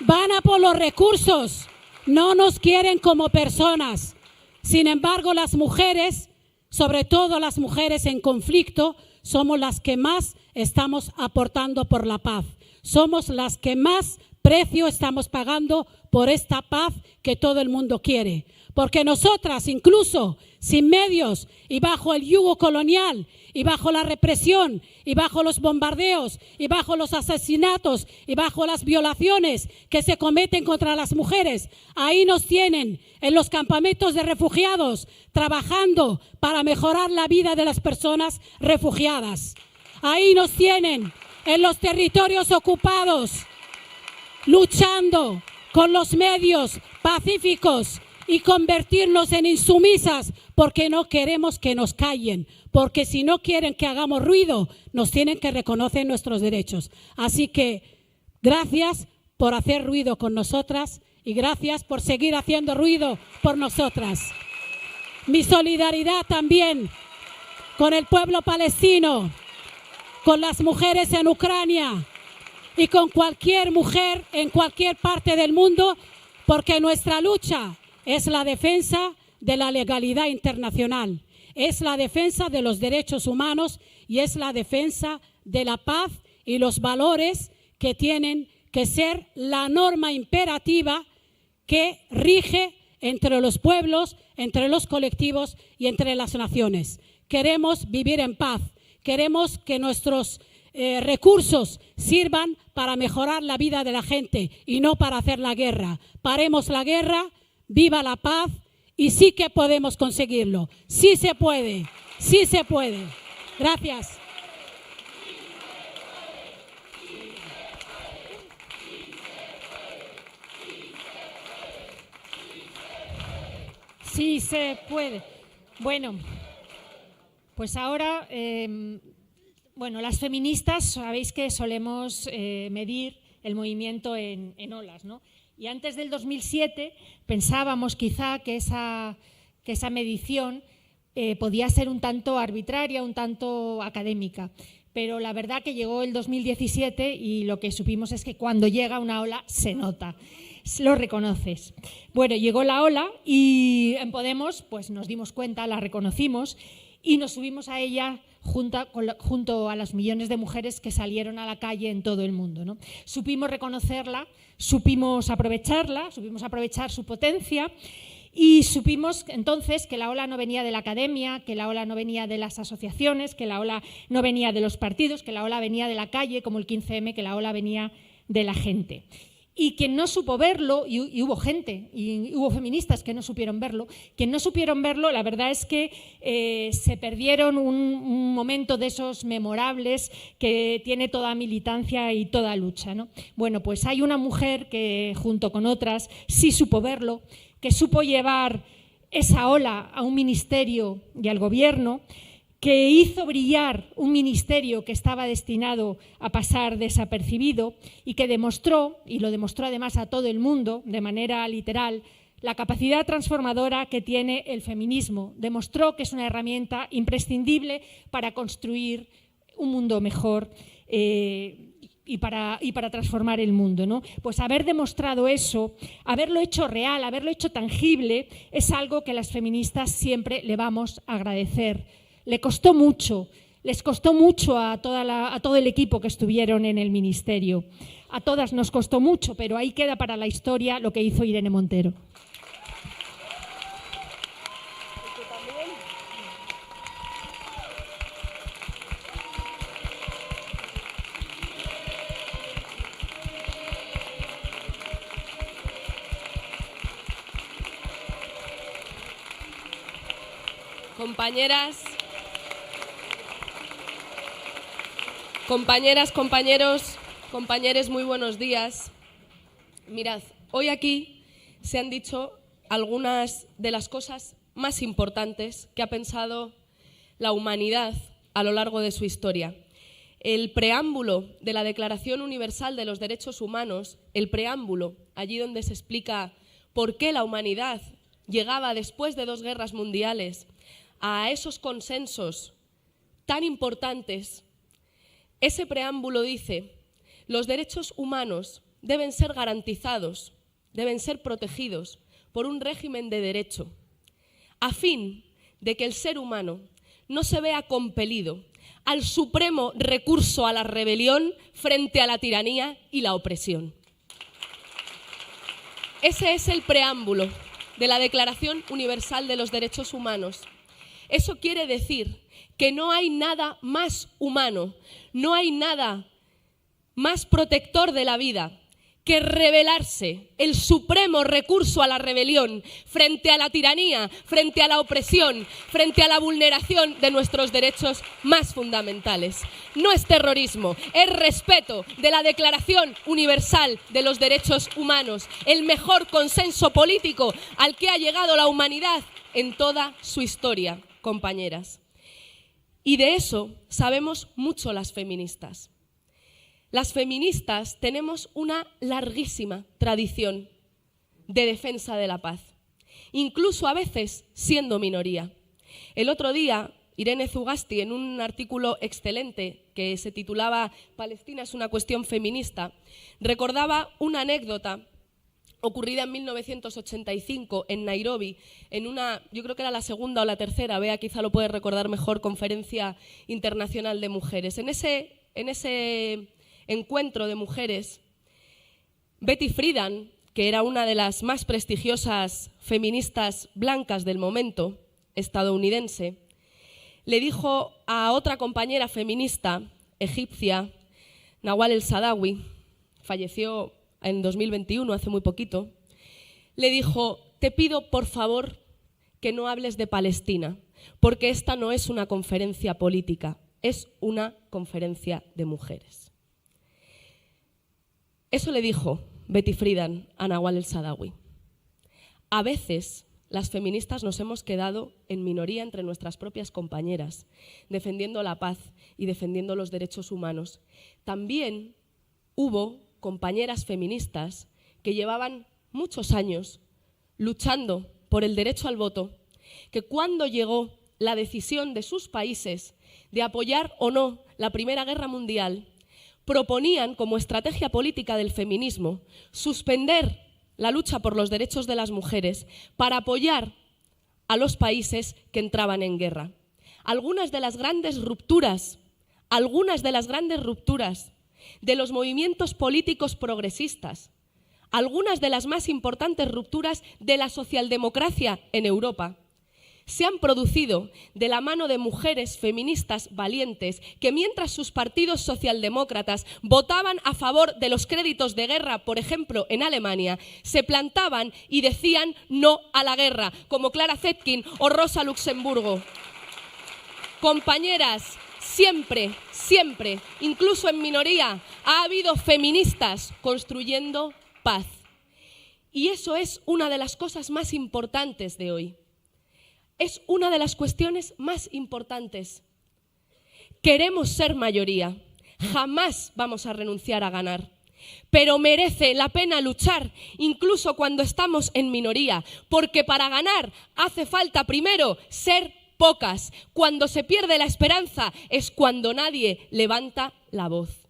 Van a por los recursos, no nos quieren como personas. Sin embargo, las mujeres, sobre todo las mujeres en conflicto, somos las que más estamos aportando por la paz. Somos las que más precio estamos pagando por esta paz que todo el mundo quiere. Porque nosotras, incluso sin medios y bajo el yugo colonial y bajo la represión y bajo los bombardeos y bajo los asesinatos y bajo las violaciones que se cometen contra las mujeres, ahí nos tienen en los campamentos de refugiados trabajando para mejorar la vida de las personas refugiadas. Ahí nos tienen en los territorios ocupados luchando con los medios pacíficos y convertirnos en insumisas porque no queremos que nos callen, porque si no quieren que hagamos ruido, nos tienen que reconocer nuestros derechos. Así que gracias por hacer ruido con nosotras y gracias por seguir haciendo ruido por nosotras. Mi solidaridad también con el pueblo palestino, con las mujeres en Ucrania y con cualquier mujer en cualquier parte del mundo, porque nuestra lucha es la defensa de la legalidad internacional, es la defensa de los derechos humanos y es la defensa de la paz y los valores que tienen que ser la norma imperativa que rige entre los pueblos, entre los colectivos y entre las naciones. Queremos vivir en paz, queremos que nuestros recursos sirvan para mejorar la vida de la gente y no para hacer la guerra. Paremos la guerra, viva la paz y sí que podemos conseguirlo. Sí se puede, sí se puede. Gracias. Sí se puede. Bueno, pues ahora, las feministas sabéis que solemos medir el movimiento en olas, ¿no? Y antes del 2007 pensábamos quizá que esa medición podía ser un tanto arbitraria, un tanto académica. pero la verdad que llegó el 2017 y lo que supimos es que cuando llega una ola se nota, lo reconoces. Bueno, llegó la ola y en Podemos pues nos dimos cuenta, la reconocimos y nos subimos a ella junto a los millones de mujeres que salieron a la calle en todo el mundo, ¿no? Supimos reconocerla, supimos aprovecharla, supimos aprovechar su potencia y supimos entonces que la ola no venía de la academia, que la ola no venía de las asociaciones, que la ola no venía de los partidos, que la ola venía de la calle, como el 15M, que la ola venía de la gente. Y quien no supo verlo, y hubo gente, y hubo feministas que no supieron verlo, quien no supieron verlo, la verdad es que se perdieron un momento de esos memorables que tiene toda militancia y toda lucha, ¿no? Bueno, pues hay una mujer que junto con otras sí supo verlo, que supo llevar esa ola a un ministerio y al gobierno, que hizo brillar un ministerio que estaba destinado a pasar desapercibido y que demostró, y lo demostró además a todo el mundo de manera literal, la capacidad transformadora que tiene el feminismo. Demostró que es una herramienta imprescindible para construir un mundo mejor y para transformar el mundo, ¿no? Pues haber demostrado eso, haberlo hecho real, haberlo hecho tangible, es algo que las feministas siempre le vamos a agradecer. Les costó mucho a todo el equipo que estuvieron en el ministerio. A todas nos costó mucho, pero ahí queda para la historia lo que hizo Irene Montero. Compañeras, compañeros, compañeres, muy buenos días. Mirad, hoy aquí se han dicho algunas de las cosas más importantes que ha pensado la humanidad a lo largo de su historia. El preámbulo de la Declaración Universal de los Derechos Humanos, el preámbulo, allí donde se explica por qué la humanidad llegaba después de 2 guerras mundiales a esos consensos tan importantes. Ese preámbulo dice: los derechos humanos deben ser garantizados, deben ser protegidos por un régimen de derecho, a fin de que el ser humano no se vea compelido al supremo recurso a la rebelión frente a la tiranía y la opresión. Ese es el preámbulo de la Declaración Universal de los Derechos Humanos. Eso quiere decir que no hay nada más humano, no hay nada más protector de la vida que rebelarse, el supremo recurso a la rebelión frente a la tiranía, frente a la opresión, frente a la vulneración de nuestros derechos más fundamentales. No es terrorismo, es respeto de la Declaración Universal de los Derechos Humanos, el mejor consenso político al que ha llegado la humanidad en toda su historia, compañeras. Y de eso sabemos mucho las feministas. Las feministas tenemos una larguísima tradición de defensa de la paz, incluso a veces siendo minoría. El otro día, Irene Zugasti, en un artículo excelente que se titulaba «Palestina es una cuestión feminista», recordaba una anécdota ocurrida en 1985 en Nairobi, en una, yo creo que era la segunda o la tercera, Bea quizá lo puede recordar mejor, Conferencia Internacional de Mujeres. En ese encuentro de mujeres, Betty Friedan, que era una de las más prestigiosas feministas blancas del momento, estadounidense, le dijo a otra compañera feminista egipcia, Nawal el-Saadawi, falleció en 2021, hace muy poquito, le dijo: te pido por favor que no hables de Palestina, porque esta no es una conferencia política, es una conferencia de mujeres. Eso le dijo Betty Friedan a Nawal el-Saadawi. A veces las feministas nos hemos quedado en minoría entre nuestras propias compañeras, defendiendo la paz y defendiendo los derechos humanos. También hubo compañeras feministas que llevaban muchos años luchando por el derecho al voto, que cuando llegó la decisión de sus países de apoyar o no la Primera Guerra Mundial, proponían como estrategia política del feminismo suspender la lucha por los derechos de las mujeres para apoyar a los países que entraban en guerra. Algunas de las grandes rupturas de los movimientos políticos progresistas, algunas de las más importantes rupturas de la socialdemocracia en Europa, se han producido de la mano de mujeres feministas valientes que, mientras sus partidos socialdemócratas votaban a favor de los créditos de guerra, por ejemplo en Alemania, se plantaban y decían no a la guerra, como Clara Zetkin o Rosa Luxemburgo. Compañeras, siempre, incluso en minoría, ha habido feministas construyendo paz. Y eso es una de las cosas más importantes de hoy. Es una de las cuestiones más importantes. Queremos ser mayoría. Jamás vamos a renunciar a ganar. Pero merece la pena luchar, incluso cuando estamos en minoría, porque para ganar hace falta primero ser pocas. Cuando se pierde la esperanza es cuando nadie levanta la voz.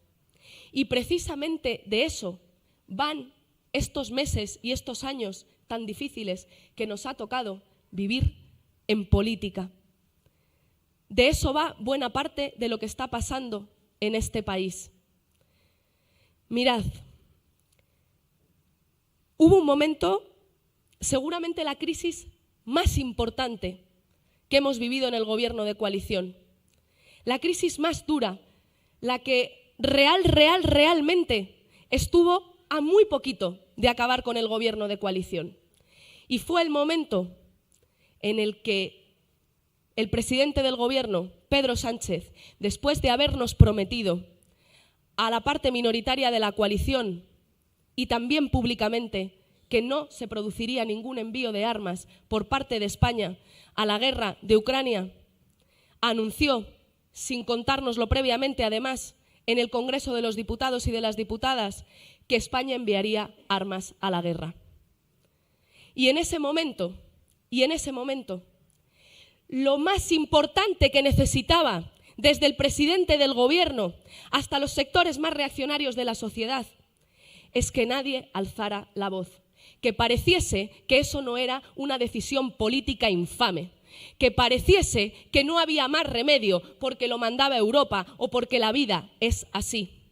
Y precisamente de eso van estos meses y estos años tan difíciles que nos ha tocado vivir en política. De eso va buena parte de lo que está pasando en este país. Mirad, hubo un momento, seguramente la crisis más importante que hemos vivido en el gobierno de coalición, la crisis más dura, la que realmente estuvo a muy poquito de acabar con el gobierno de coalición. Y fue el momento en el que el presidente del gobierno, Pedro Sánchez, después de habernos prometido a la parte minoritaria de la coalición y también públicamente que no se produciría ningún envío de armas por parte de España a la guerra de Ucrania, anunció, sin contárnoslo previamente además, en el Congreso de los Diputados y de las Diputadas, que España enviaría armas a la guerra. Y en ese momento, lo más importante que necesitaba, desde el presidente del gobierno hasta los sectores más reaccionarios de la sociedad, es que nadie alzara la voz, que pareciese que eso no era una decisión política infame, que pareciese que no había más remedio porque lo mandaba Europa o porque la vida es así.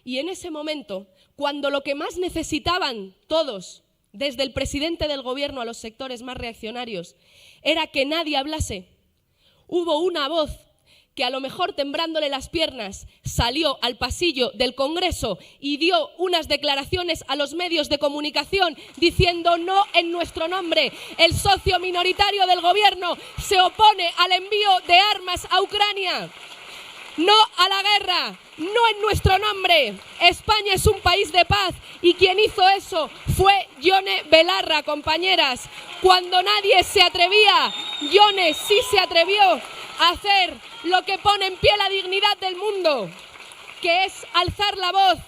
Y en ese momento, cuando lo que más necesitaban todos, desde el presidente del gobierno a los sectores más reaccionarios, era que nadie hablase, hubo una voz que a lo mejor temblándole las piernas salió al pasillo del Congreso y dio unas declaraciones a los medios de comunicación diciendo no en nuestro nombre. El socio minoritario del gobierno se opone al envío de armas a Ucrania. No a la guerra, no en nuestro nombre. España es un país de paz y quien hizo eso fue Yone Belarra, compañeras. Cuando nadie se atrevía, Yone sí se atrevió a hacer lo que pone en pie la dignidad del mundo, que es alzar la voz,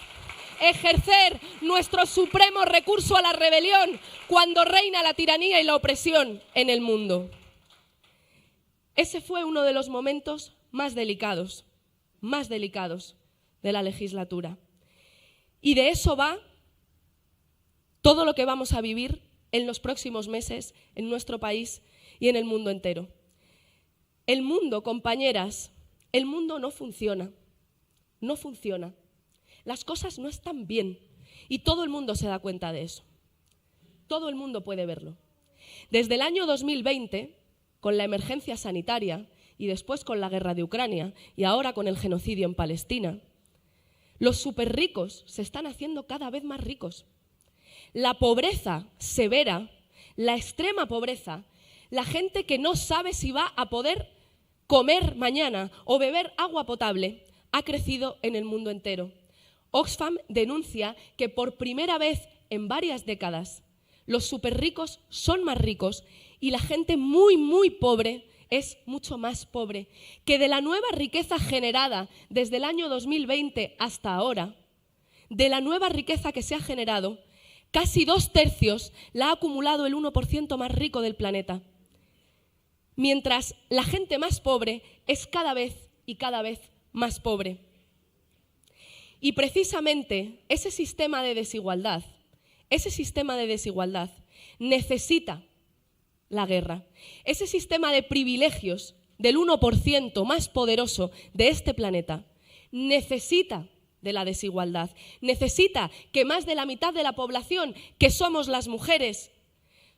ejercer nuestro supremo recurso a la rebelión cuando reina la tiranía y la opresión en el mundo. Ese fue uno de los momentos más delicados de la legislatura. Y de eso va todo lo que vamos a vivir en los próximos meses en nuestro país y en el mundo entero. El mundo, compañeras, el mundo no funciona. No funciona. Las cosas no están bien y todo el mundo se da cuenta de eso. Todo el mundo puede verlo. Desde el año 2020, con la emergencia sanitaria y después con la guerra de Ucrania y ahora con el genocidio en Palestina, los superricos se están haciendo cada vez más ricos. La pobreza severa, la extrema pobreza, la gente que no sabe si va a poder comer mañana o beber agua potable, ha crecido en el mundo entero. Oxfam denuncia que por primera vez en varias décadas los superricos son más ricos y la gente muy, muy pobre es mucho más pobre, que de la nueva riqueza generada desde el año 2020 hasta ahora, de la nueva riqueza que se ha generado, casi 2/3 la ha acumulado el 1% más rico del planeta. Mientras la gente más pobre es cada vez y cada vez más pobre. Y precisamente ese sistema de desigualdad necesita la guerra. Ese sistema de privilegios del 1% más poderoso de este planeta necesita de la desigualdad. Necesita que más de la mitad de la población, que somos las mujeres,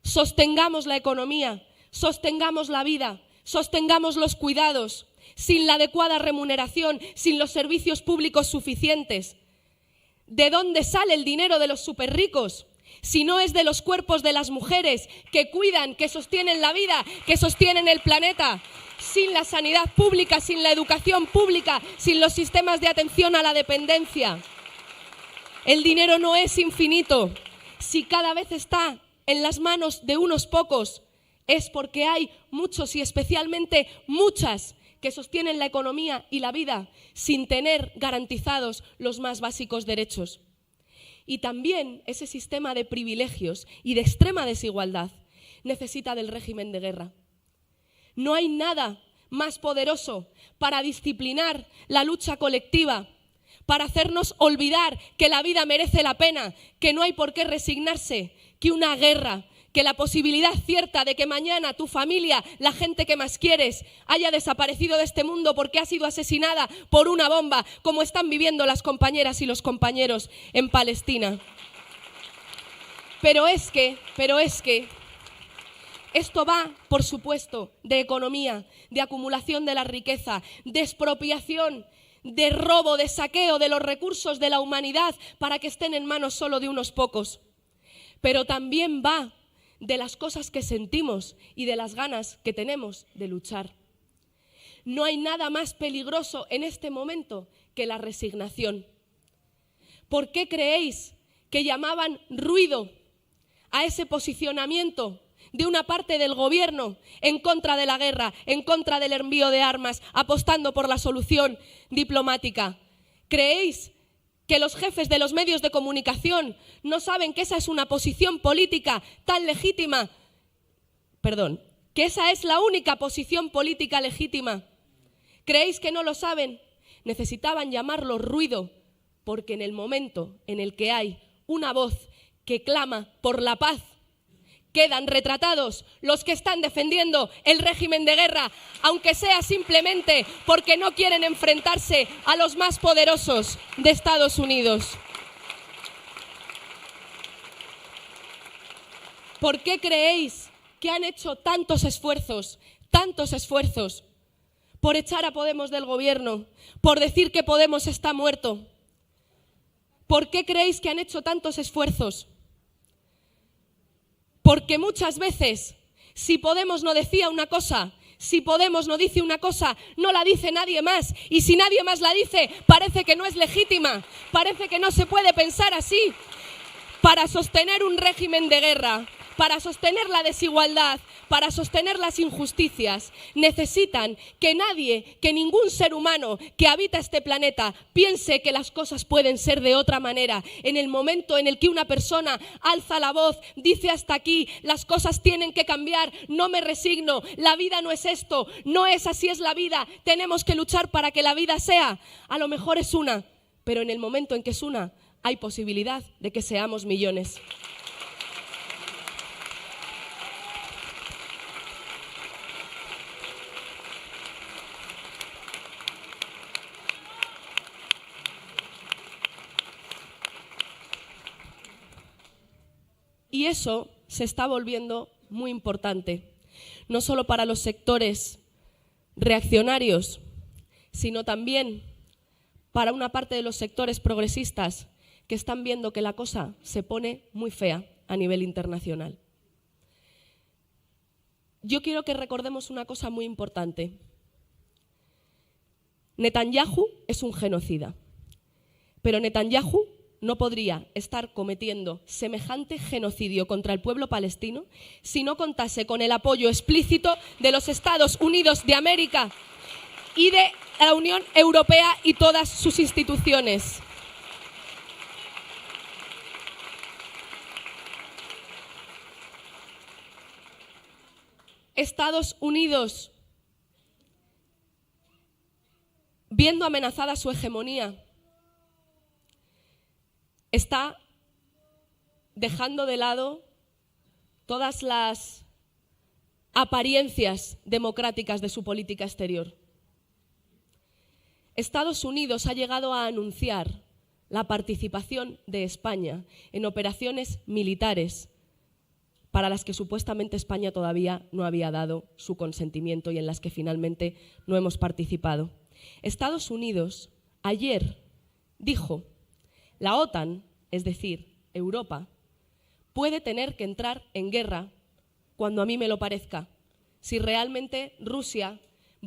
sostengamos la economía, sostengamos la vida, sostengamos los cuidados, sin la adecuada remuneración, sin los servicios públicos suficientes. ¿De dónde sale el dinero de los superricos? Si no es de los cuerpos de las mujeres que cuidan, que sostienen la vida, que sostienen el planeta. Sin la sanidad pública, sin la educación pública, sin los sistemas de atención a la dependencia. El dinero no es infinito. Si cada vez está en las manos de unos pocos, es porque hay muchos y especialmente muchas que sostienen la economía y la vida sin tener garantizados los más básicos derechos. Y también ese sistema de privilegios y de extrema desigualdad necesita del régimen de guerra. No hay nada más poderoso para disciplinar la lucha colectiva, para hacernos olvidar que la vida merece la pena, que no hay por qué resignarse, que una guerra, que la posibilidad cierta de que mañana tu familia, la gente que más quieres, haya desaparecido de este mundo porque ha sido asesinada por una bomba, como están viviendo las compañeras y los compañeros en Palestina. Pero es que esto va, por supuesto, de economía, de acumulación de la riqueza, de expropiación, de robo, de saqueo de los recursos de la humanidad para que estén en manos solo de unos pocos. Pero también va de las cosas que sentimos y de las ganas que tenemos de luchar. No hay nada más peligroso en este momento que la resignación. ¿Por qué creéis que llamaban ruido a ese posicionamiento de una parte del gobierno en contra de la guerra, en contra del envío de armas, apostando por la solución diplomática? ¿Creéis que los jefes de los medios de comunicación no saben que esa es una posición política tan legítima? Que esa es la única posición política legítima. ¿Creéis que no lo saben? Necesitaban llamarlo ruido, porque en el momento en el que hay una voz que clama por la paz, quedan retratados los que están defendiendo el régimen de guerra, aunque sea simplemente porque no quieren enfrentarse a los más poderosos de Estados Unidos. ¿Por qué creéis que han hecho tantos esfuerzos por echar a Podemos del gobierno, por decir que Podemos está muerto? ¿Por qué creéis que han hecho tantos esfuerzos? Porque muchas veces, si Podemos no decía una cosa, si Podemos no dice una cosa, no la dice nadie más. Y si nadie más la dice, parece que no es legítima, parece que no se puede pensar así. Para sostener un régimen de guerra, para sostener la desigualdad, para sostener las injusticias, necesitan que nadie, que ningún ser humano que habita este planeta piense que las cosas pueden ser de otra manera. En el momento en el que una persona alza la voz, dice hasta aquí, las cosas tienen que cambiar, no me resigno, la vida no es esto, no es así es la vida, tenemos que luchar para que la vida sea. A lo mejor es una, pero en el momento en que es una, hay posibilidad de que seamos millones. Y eso se está volviendo muy importante, no solo para los sectores reaccionarios, sino también para una parte de los sectores progresistas que están viendo que la cosa se pone muy fea a nivel internacional. Yo quiero que recordemos una cosa muy importante. Netanyahu es un genocida, pero Netanyahu no podría estar cometiendo semejante genocidio contra el pueblo palestino si no contase con el apoyo explícito de los Estados Unidos de América y de la Unión Europea y todas sus instituciones. Estados Unidos viendo amenazada su hegemonía, está dejando de lado todas las apariencias democráticas de su política exterior. Estados Unidos ha llegado a anunciar la participación de España en operaciones militares para las que supuestamente España todavía no había dado su consentimiento y en las que finalmente no hemos participado. Estados Unidos ayer dijo: la OTAN, es decir, Europa, puede tener que entrar en guerra cuando a mí me lo parezca, si realmente Rusia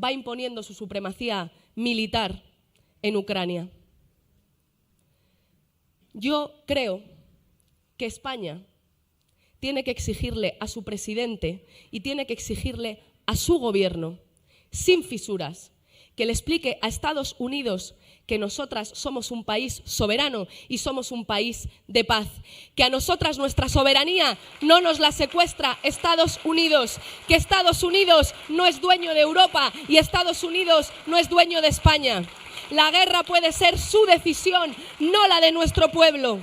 va imponiendo su supremacía militar en Ucrania. Yo creo que España tiene que exigirle a su presidente y tiene que exigirle a su gobierno, sin fisuras, que le explique a Estados Unidos que nosotras somos un país soberano y somos un país de paz, que a nosotras nuestra soberanía no nos la secuestra Estados Unidos, que Estados Unidos no es dueño de Europa y Estados Unidos no es dueño de España. La guerra puede ser su decisión, no la de nuestro pueblo.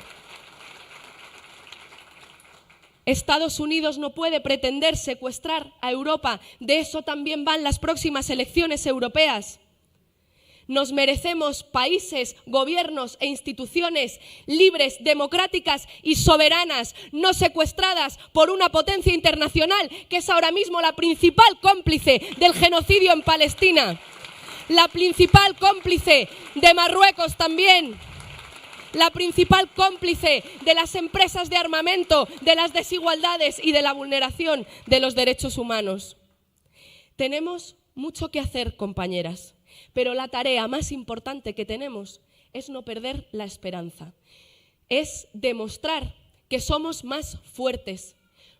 Estados Unidos no puede pretender secuestrar a Europa, de eso también van las próximas elecciones europeas. Nos merecemos países, gobiernos e instituciones libres, democráticas y soberanas, no secuestradas por una potencia internacional que es ahora mismo la principal cómplice del genocidio en Palestina, la principal cómplice de Marruecos también, la principal cómplice de las empresas de armamento, de las desigualdades y de la vulneración de los derechos humanos. Tenemos mucho que hacer, compañeras. Pero la tarea más importante que tenemos es no perder la esperanza, es demostrar que somos más fuertes.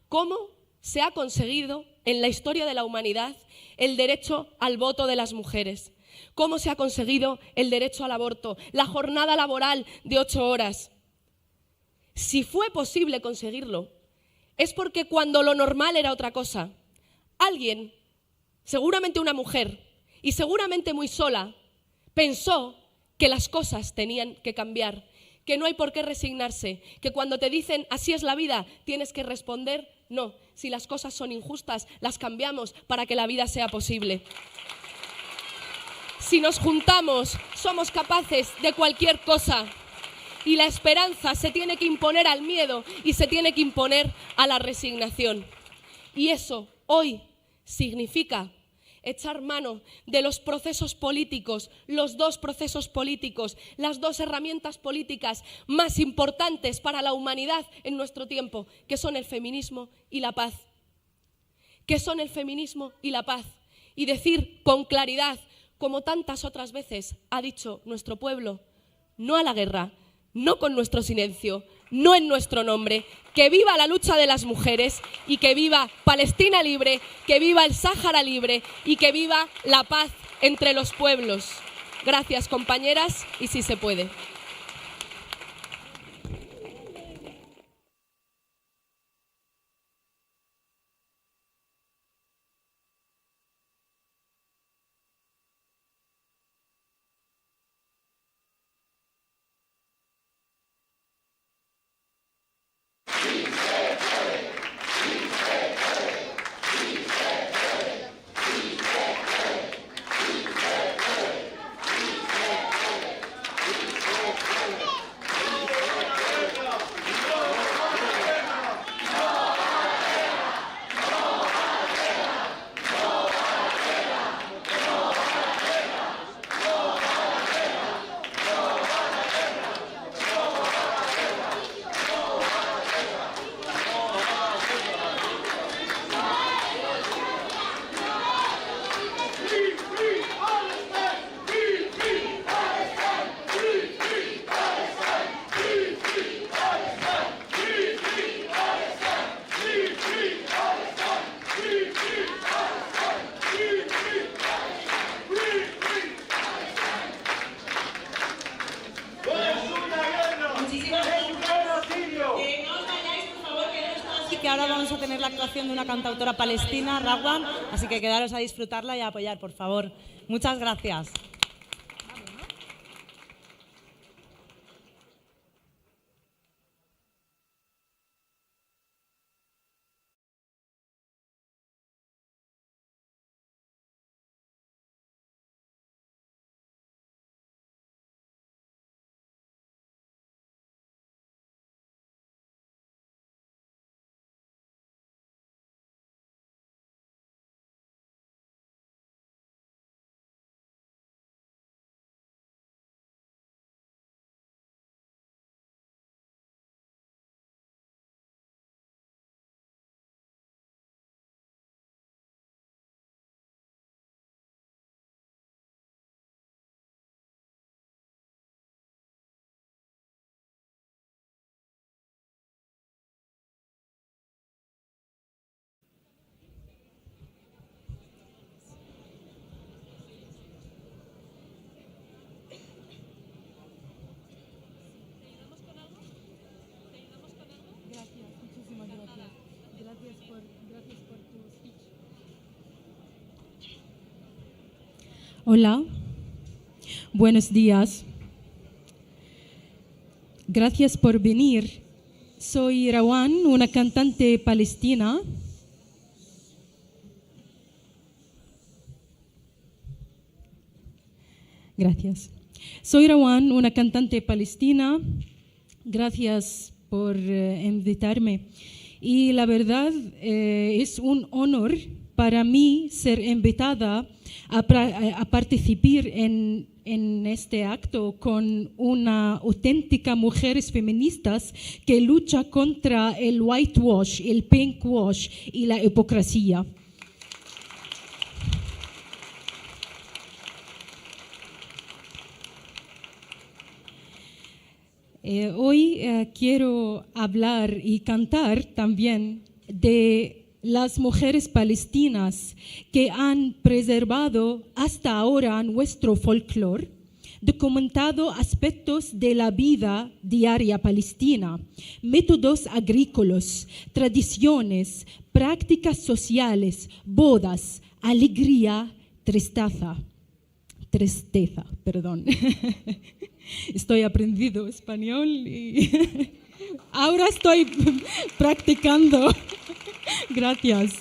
¿Cómo se ha conseguido en la historia de la humanidad el derecho al voto de las mujeres? ¿Cómo se ha conseguido el derecho al aborto, la jornada laboral de 8 horas? Si fue posible conseguirlo, es porque cuando lo normal era otra cosa, alguien, seguramente una mujer, y seguramente muy sola, pensó que las cosas tenían que cambiar, que no hay por qué resignarse, que cuando te dicen así es la vida, tienes que responder no, si las cosas son injustas, las cambiamos para que la vida sea posible. Si nos juntamos, somos capaces de cualquier cosa y la esperanza se tiene que imponer al miedo y se tiene que imponer a la resignación. Y eso hoy significa echar mano de los procesos políticos, los 2 procesos políticos, las 2 herramientas políticas más importantes para la humanidad en nuestro tiempo, que son el feminismo y la paz. Que son el feminismo y la paz. Y decir con claridad, como tantas otras veces ha dicho nuestro pueblo, no a la guerra, no con nuestro silencio, no en nuestro nombre, que viva la lucha de las mujeres y que viva Palestina libre, que viva el Sáhara libre y que viva la paz entre los pueblos. Gracias, compañeras, y sí se puede. Que ahora vamos a tener la actuación de una cantautora palestina, Rawan, así que quedaros a disfrutarla y a apoyar, por favor. Muchas gracias. Hola, buenos días. Gracias por venir. Soy Rawan, una cantante palestina. Gracias. Soy Rawan, una cantante palestina. Gracias por invitarme. Y la verdad es un honor para mí ser invitada a participar en este acto con una auténtica mujeres feministas que lucha contra el whitewash, el pinkwash y la hipocresía. Hoy quiero hablar y cantar también de las mujeres palestinas que han preservado hasta ahora nuestro folclore, documentado aspectos de la vida diaria palestina, métodos agrícolas, tradiciones, prácticas sociales, bodas, alegría, tristeza, perdón. Estoy aprendiendo español y ahora estoy practicando. Gracias.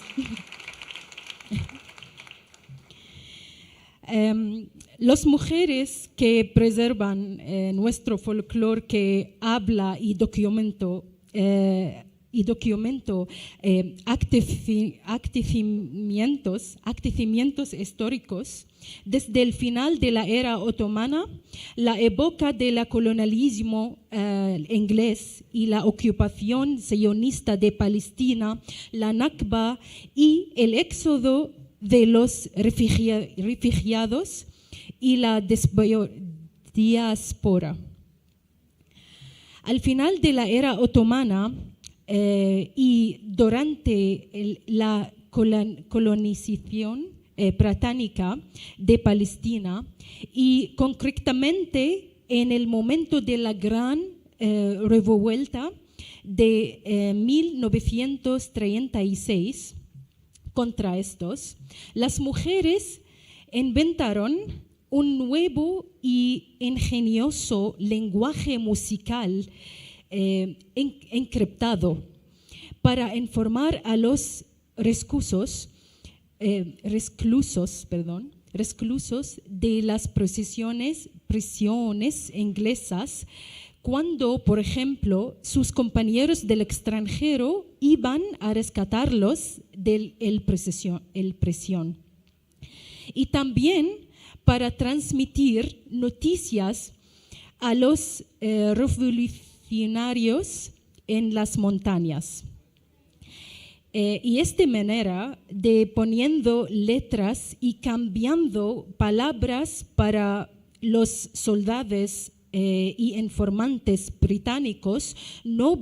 Las mujeres que preservan nuestro folclore, que habla y documento acontecimientos históricos desde el final de la era otomana, la época del colonialismo inglés y la ocupación sionista de Palestina, la Nakba y el éxodo de los refugiados y la diáspora. Al final de la era otomana y durante la colonización británica de Palestina y concretamente en el momento de la gran revuelta de 1936 contra estos, las mujeres inventaron un nuevo y ingenioso lenguaje musical encriptado para informar a los reclusos de las prisiones inglesas cuando, por ejemplo, sus compañeros del extranjero iban a rescatarlos de la prisión. Y también para transmitir noticias a los revolucionarios en las montañas. Y esta manera de poniendo letras y cambiando palabras para los soldados y informantes británicos no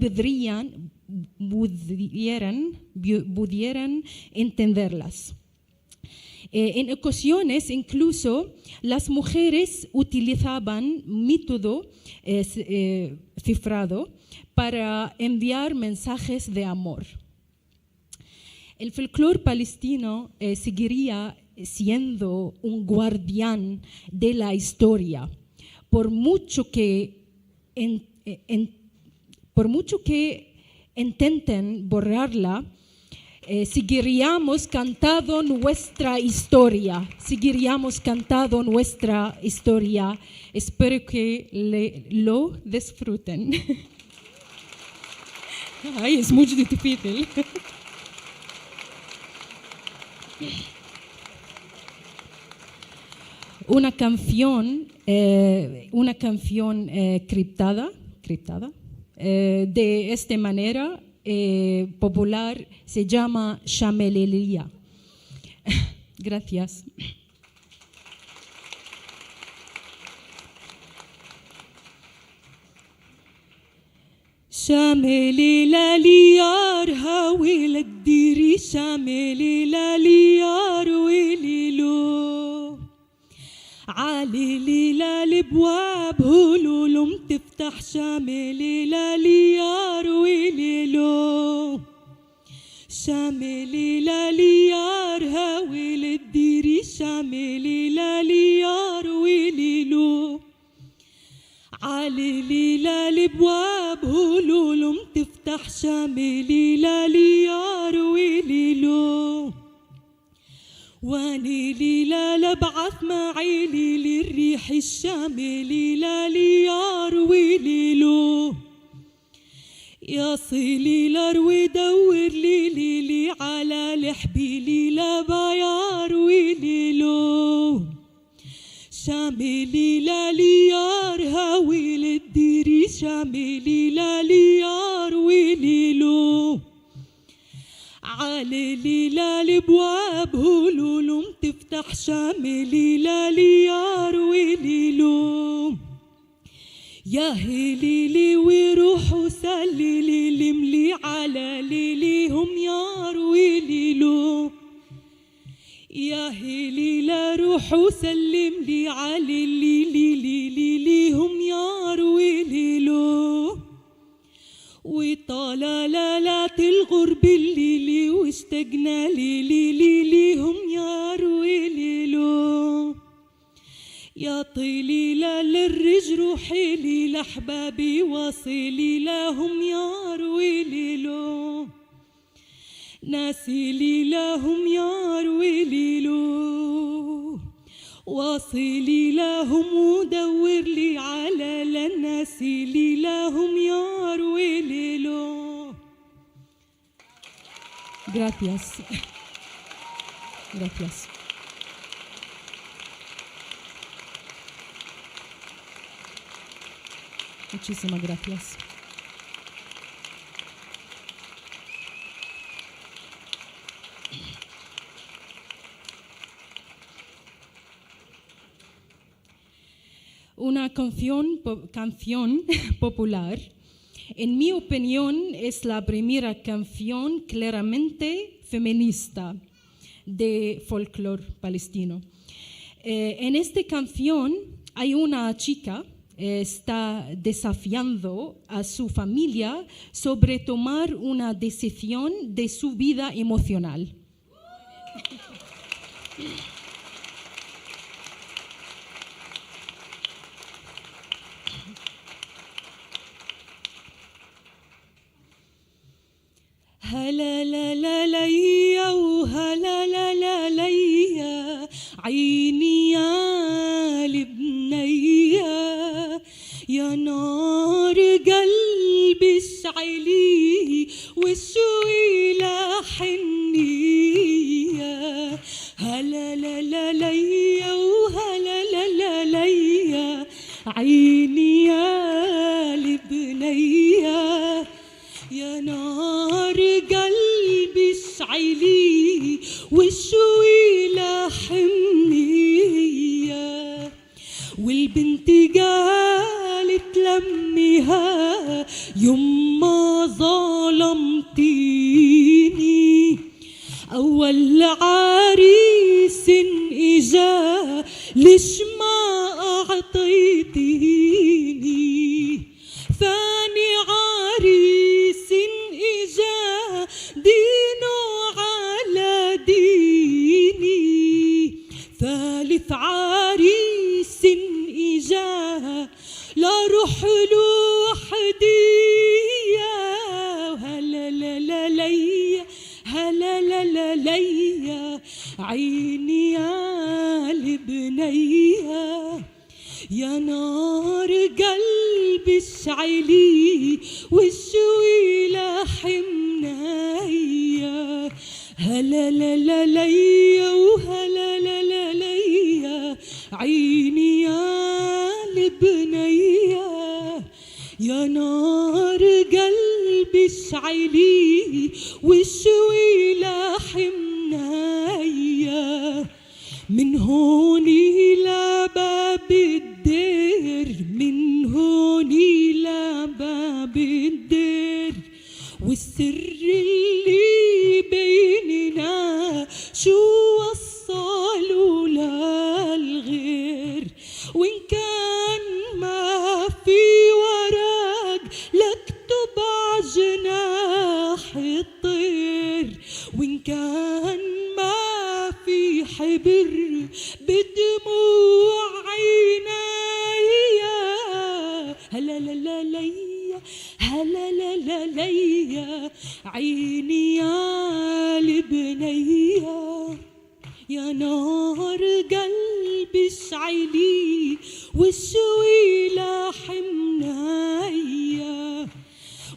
pudieran entenderlas. En ocasiones, incluso, las mujeres utilizaban método cifrado para enviar mensajes de amor. El folclore palestino seguiría siendo un guardián de la historia, por mucho que intenten borrarla. Seguiríamos cantando nuestra historia, Espero que lo disfruten. Ay, es muy difícil. Una canción criptada de esta manera popular se llama Shamelelia. Gracias. شاملي ليار هاوي للديري شاملي ليار ويليلو عالي ليلا الابواب هلولم تفتح شاملي ليار ويليلو شاملي ليار هاوي للديري شاملي لالي يروي ليلو علي ليلى الابواب هلولم تفتح شاملي لالي يروي ليلو واني ليلى لبعث معي ليلي الريح الشاملي لالي يروي ليلو يا صيلي لروي دور ليلي على لحبي ليلى بايروي ليلو شاملي لالي يار هاوي للديري شاملي لالي يروي ليلو علي ليلى الابواب هلولم تفتح شاملي لالي يروي ليلو يا هليلي وروحوا سليلي لملي على ليلي هم يروي ليلو يا هليلة روحوا سلم لي على ليلي هم يروي ليلو وطلالات الغرب الليلي واشتقنا ليلي هم يروي ليلو يا طليلة للرج روحي لي لأحبابي واصلي لهم يروي ليلو ناسي لهم يروي ليلو واصلي لهم ودور لي على الناس لهم يروي ليلو. Gracias. Gracias. Muchísimas gracias. Una canción popular, en mi opinión, es la primera canción claramente feminista de folclore palestino. En esta canción hay una chica está desafiando a su familia sobre tomar una decisión de su vida emocional. هلا لا لا ليا وهلا لا لا ليا عيني يا لبنيا يا نار قلبي اشعلي وشوي لحنية هلا لا لا ليا وهلا لا لا ليا عيني يا لبنيا يا نار قلبي اشعلي وشوي لحنية والبنت قالت لمها يما ظلمتيني أول عريس إجا ليش ما أعطيتيني ثاني عريس إجا دينه على ديني ثالث عريس إجا لا روح له حدية هلا لا لا ليا هلا لا لا ليا عيني يا لبنيا يا نار قلبي اشعلي وشوي لحنية هلا لا لا ليا وهلا لا لا ليا عيني يا لبنيا يا نار قلبي اشعلي وشوي لحنية من هون إلى باب الدير من هون إلى باب الدير والسر اللي بيننا شو وصلوا للغير وإن كان ما في ورق لكتب عجناح الطير وإن كان ما في حبر هلا لا لا ليا عيني يا لبنية يا نار قلبي اشعلي وشوي لحمنايا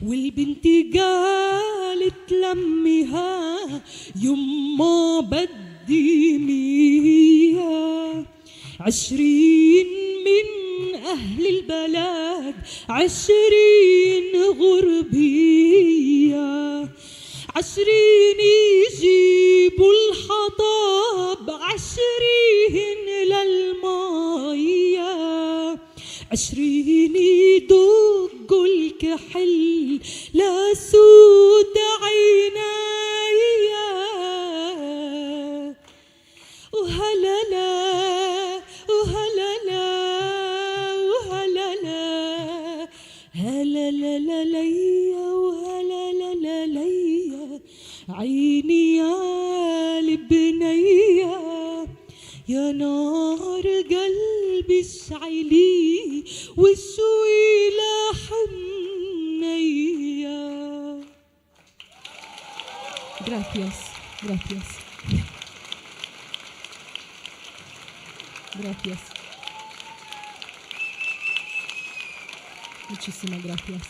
والبنت قالت لمها يما بدي 100 20 من أهل البلد 20 غربية 20 يجيبوا الحطب 20 للمية 20 يدقوا الكحل لسود عينيا وهلا لا وهلا لا وهلا لا هلا لا لا ليا وهلا لا لا ليا عيني يا لبنية يا نار قلبي اشعلي وشوي لحمنية. Gracias, gracias. Gracias. Muchísimas gracias.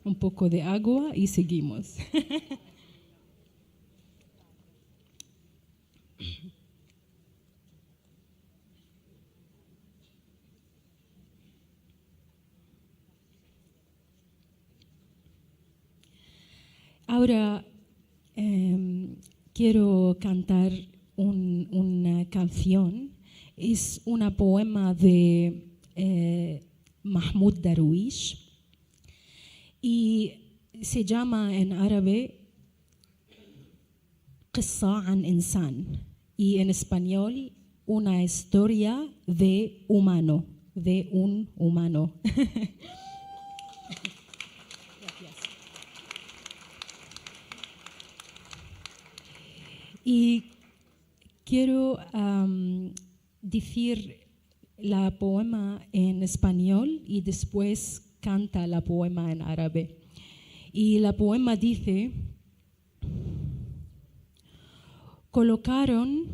Un poco de agua y seguimos. Ahora quiero cantar una canción. Es un poema de Mahmoud Darwish y se llama en árabe قصة عن إنسان y en español una historia de humano, de un humano. Y quiero decir la poema en español y después canta la poema en árabe. Y la poema dice: colocaron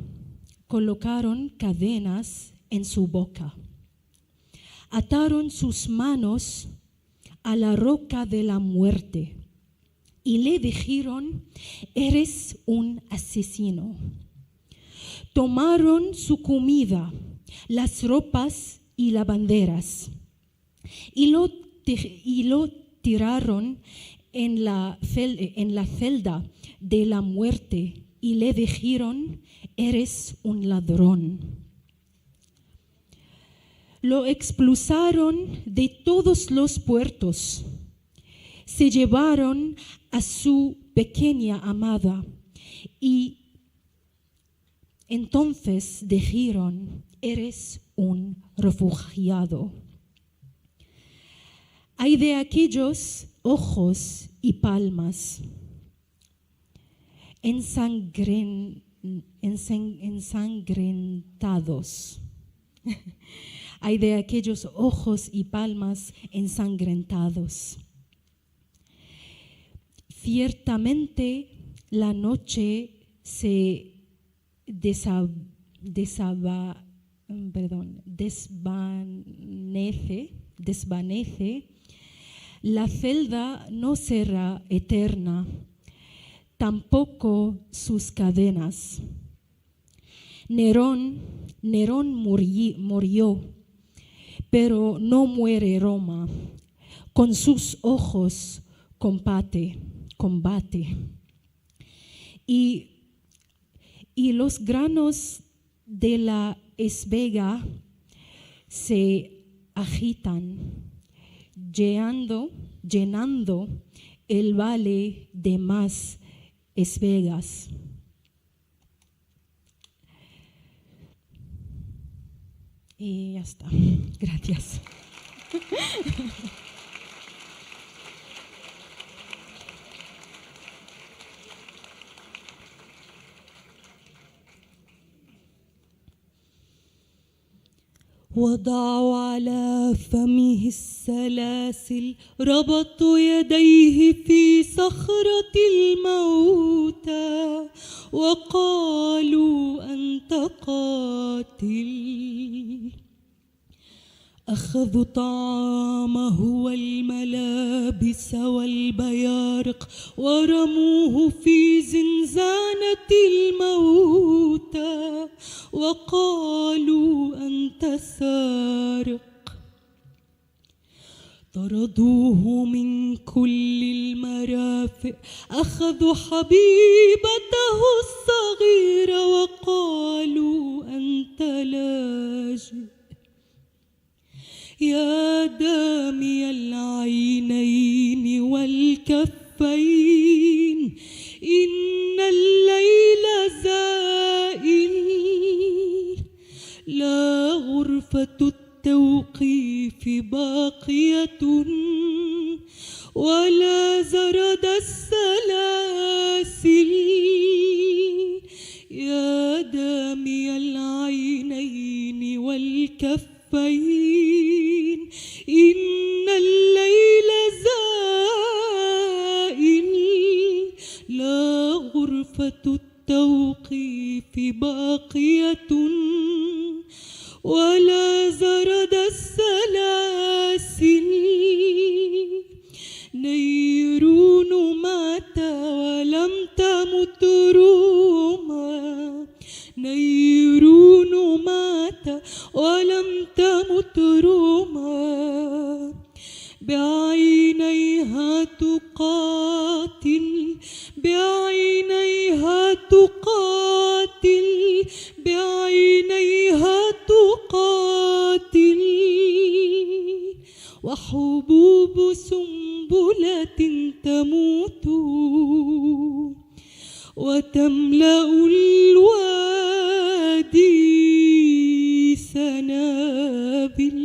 cadenas en su boca, ataron sus manos a la roca de la muerte y le dijeron: eres un asesino. Tomaron su comida, las ropas y las banderas y lo tiraron en la celda de la muerte y le dijeron: eres un ladrón. Lo expulsaron de todos los puertos. Se llevaron a su pequeña amada y entonces dijeron: eres un refugiado. Hay de aquellos ojos y palmas ensangrentados. Hay de aquellos ojos y palmas ensangrentados. Ciertamente la noche se desvanece. La celda no será eterna, tampoco sus cadenas. Nerón murió, pero no muere Roma. Con sus ojos combate. Y los granos de la espiga se agitan, llenando el valle de más espigas. Y ya está. Gracias. وضعوا على فمه السلاسل ربطوا يديه في صخرة الموتى وقالوا أنت قاتل. أخذوا طعامه والملابس والبيارق ورموه في زنزانة الموتى وقالوا أنت سارق. طردوه من كل المرافق أخذوا حبيبته الصغيرة وقالوا أنت لاجئ. يا دامي العينين والكفين إن الليل زائل لا غرفة التوقيف باقية ولا زرد السلاسل. يا دامي العينين والكفين إن الليل زائل لا غرفة التوقيف باقية ولا زرد السلاسل. نيرون مات ولم تمت روما. نيرون مات ولم تمت روما. بعينيها تقاتل بعينيها تقاتل بعينيها تقاتل. وحبوب سنبلة تموت وتملأ الوادي سنابل.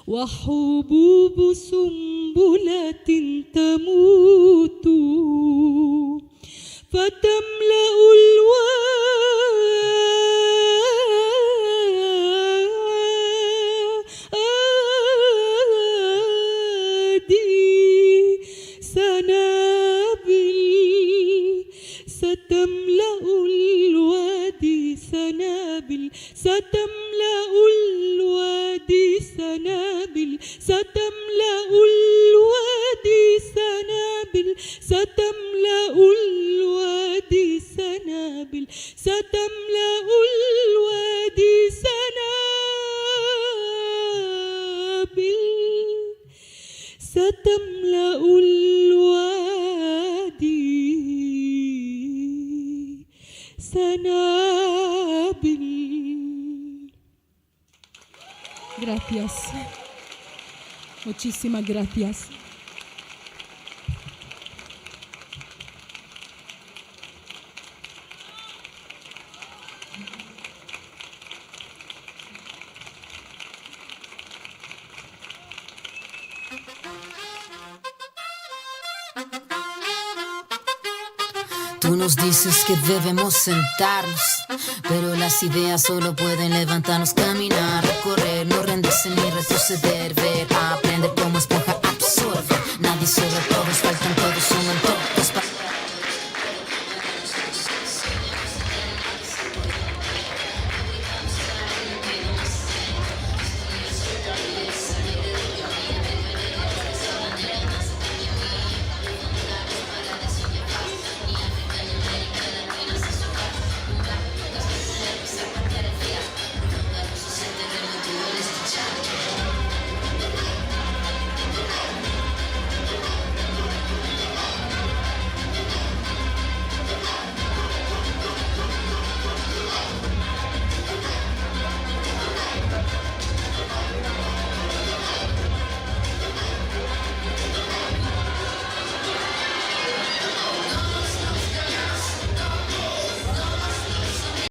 وحبوب سنبلة تموت فتملأ الوادي سنابل. ستملأ الوادي سنابل. ستملأ الوادي سنابل. ستملأ الوادي سنابل. ستملأ الوادي سنابل. ستملأ الوادي سنابل. ستملأ الوادي سنابل. Gracias. Muchísimas gracias. Tú nos dices que debemos sentarnos, pero las ideas solo pueden levantarnos, caminar, correr, no rendirse ni retroceder, ver, aprender como esponja absorbe. Nadie sobre todos, faltan todos.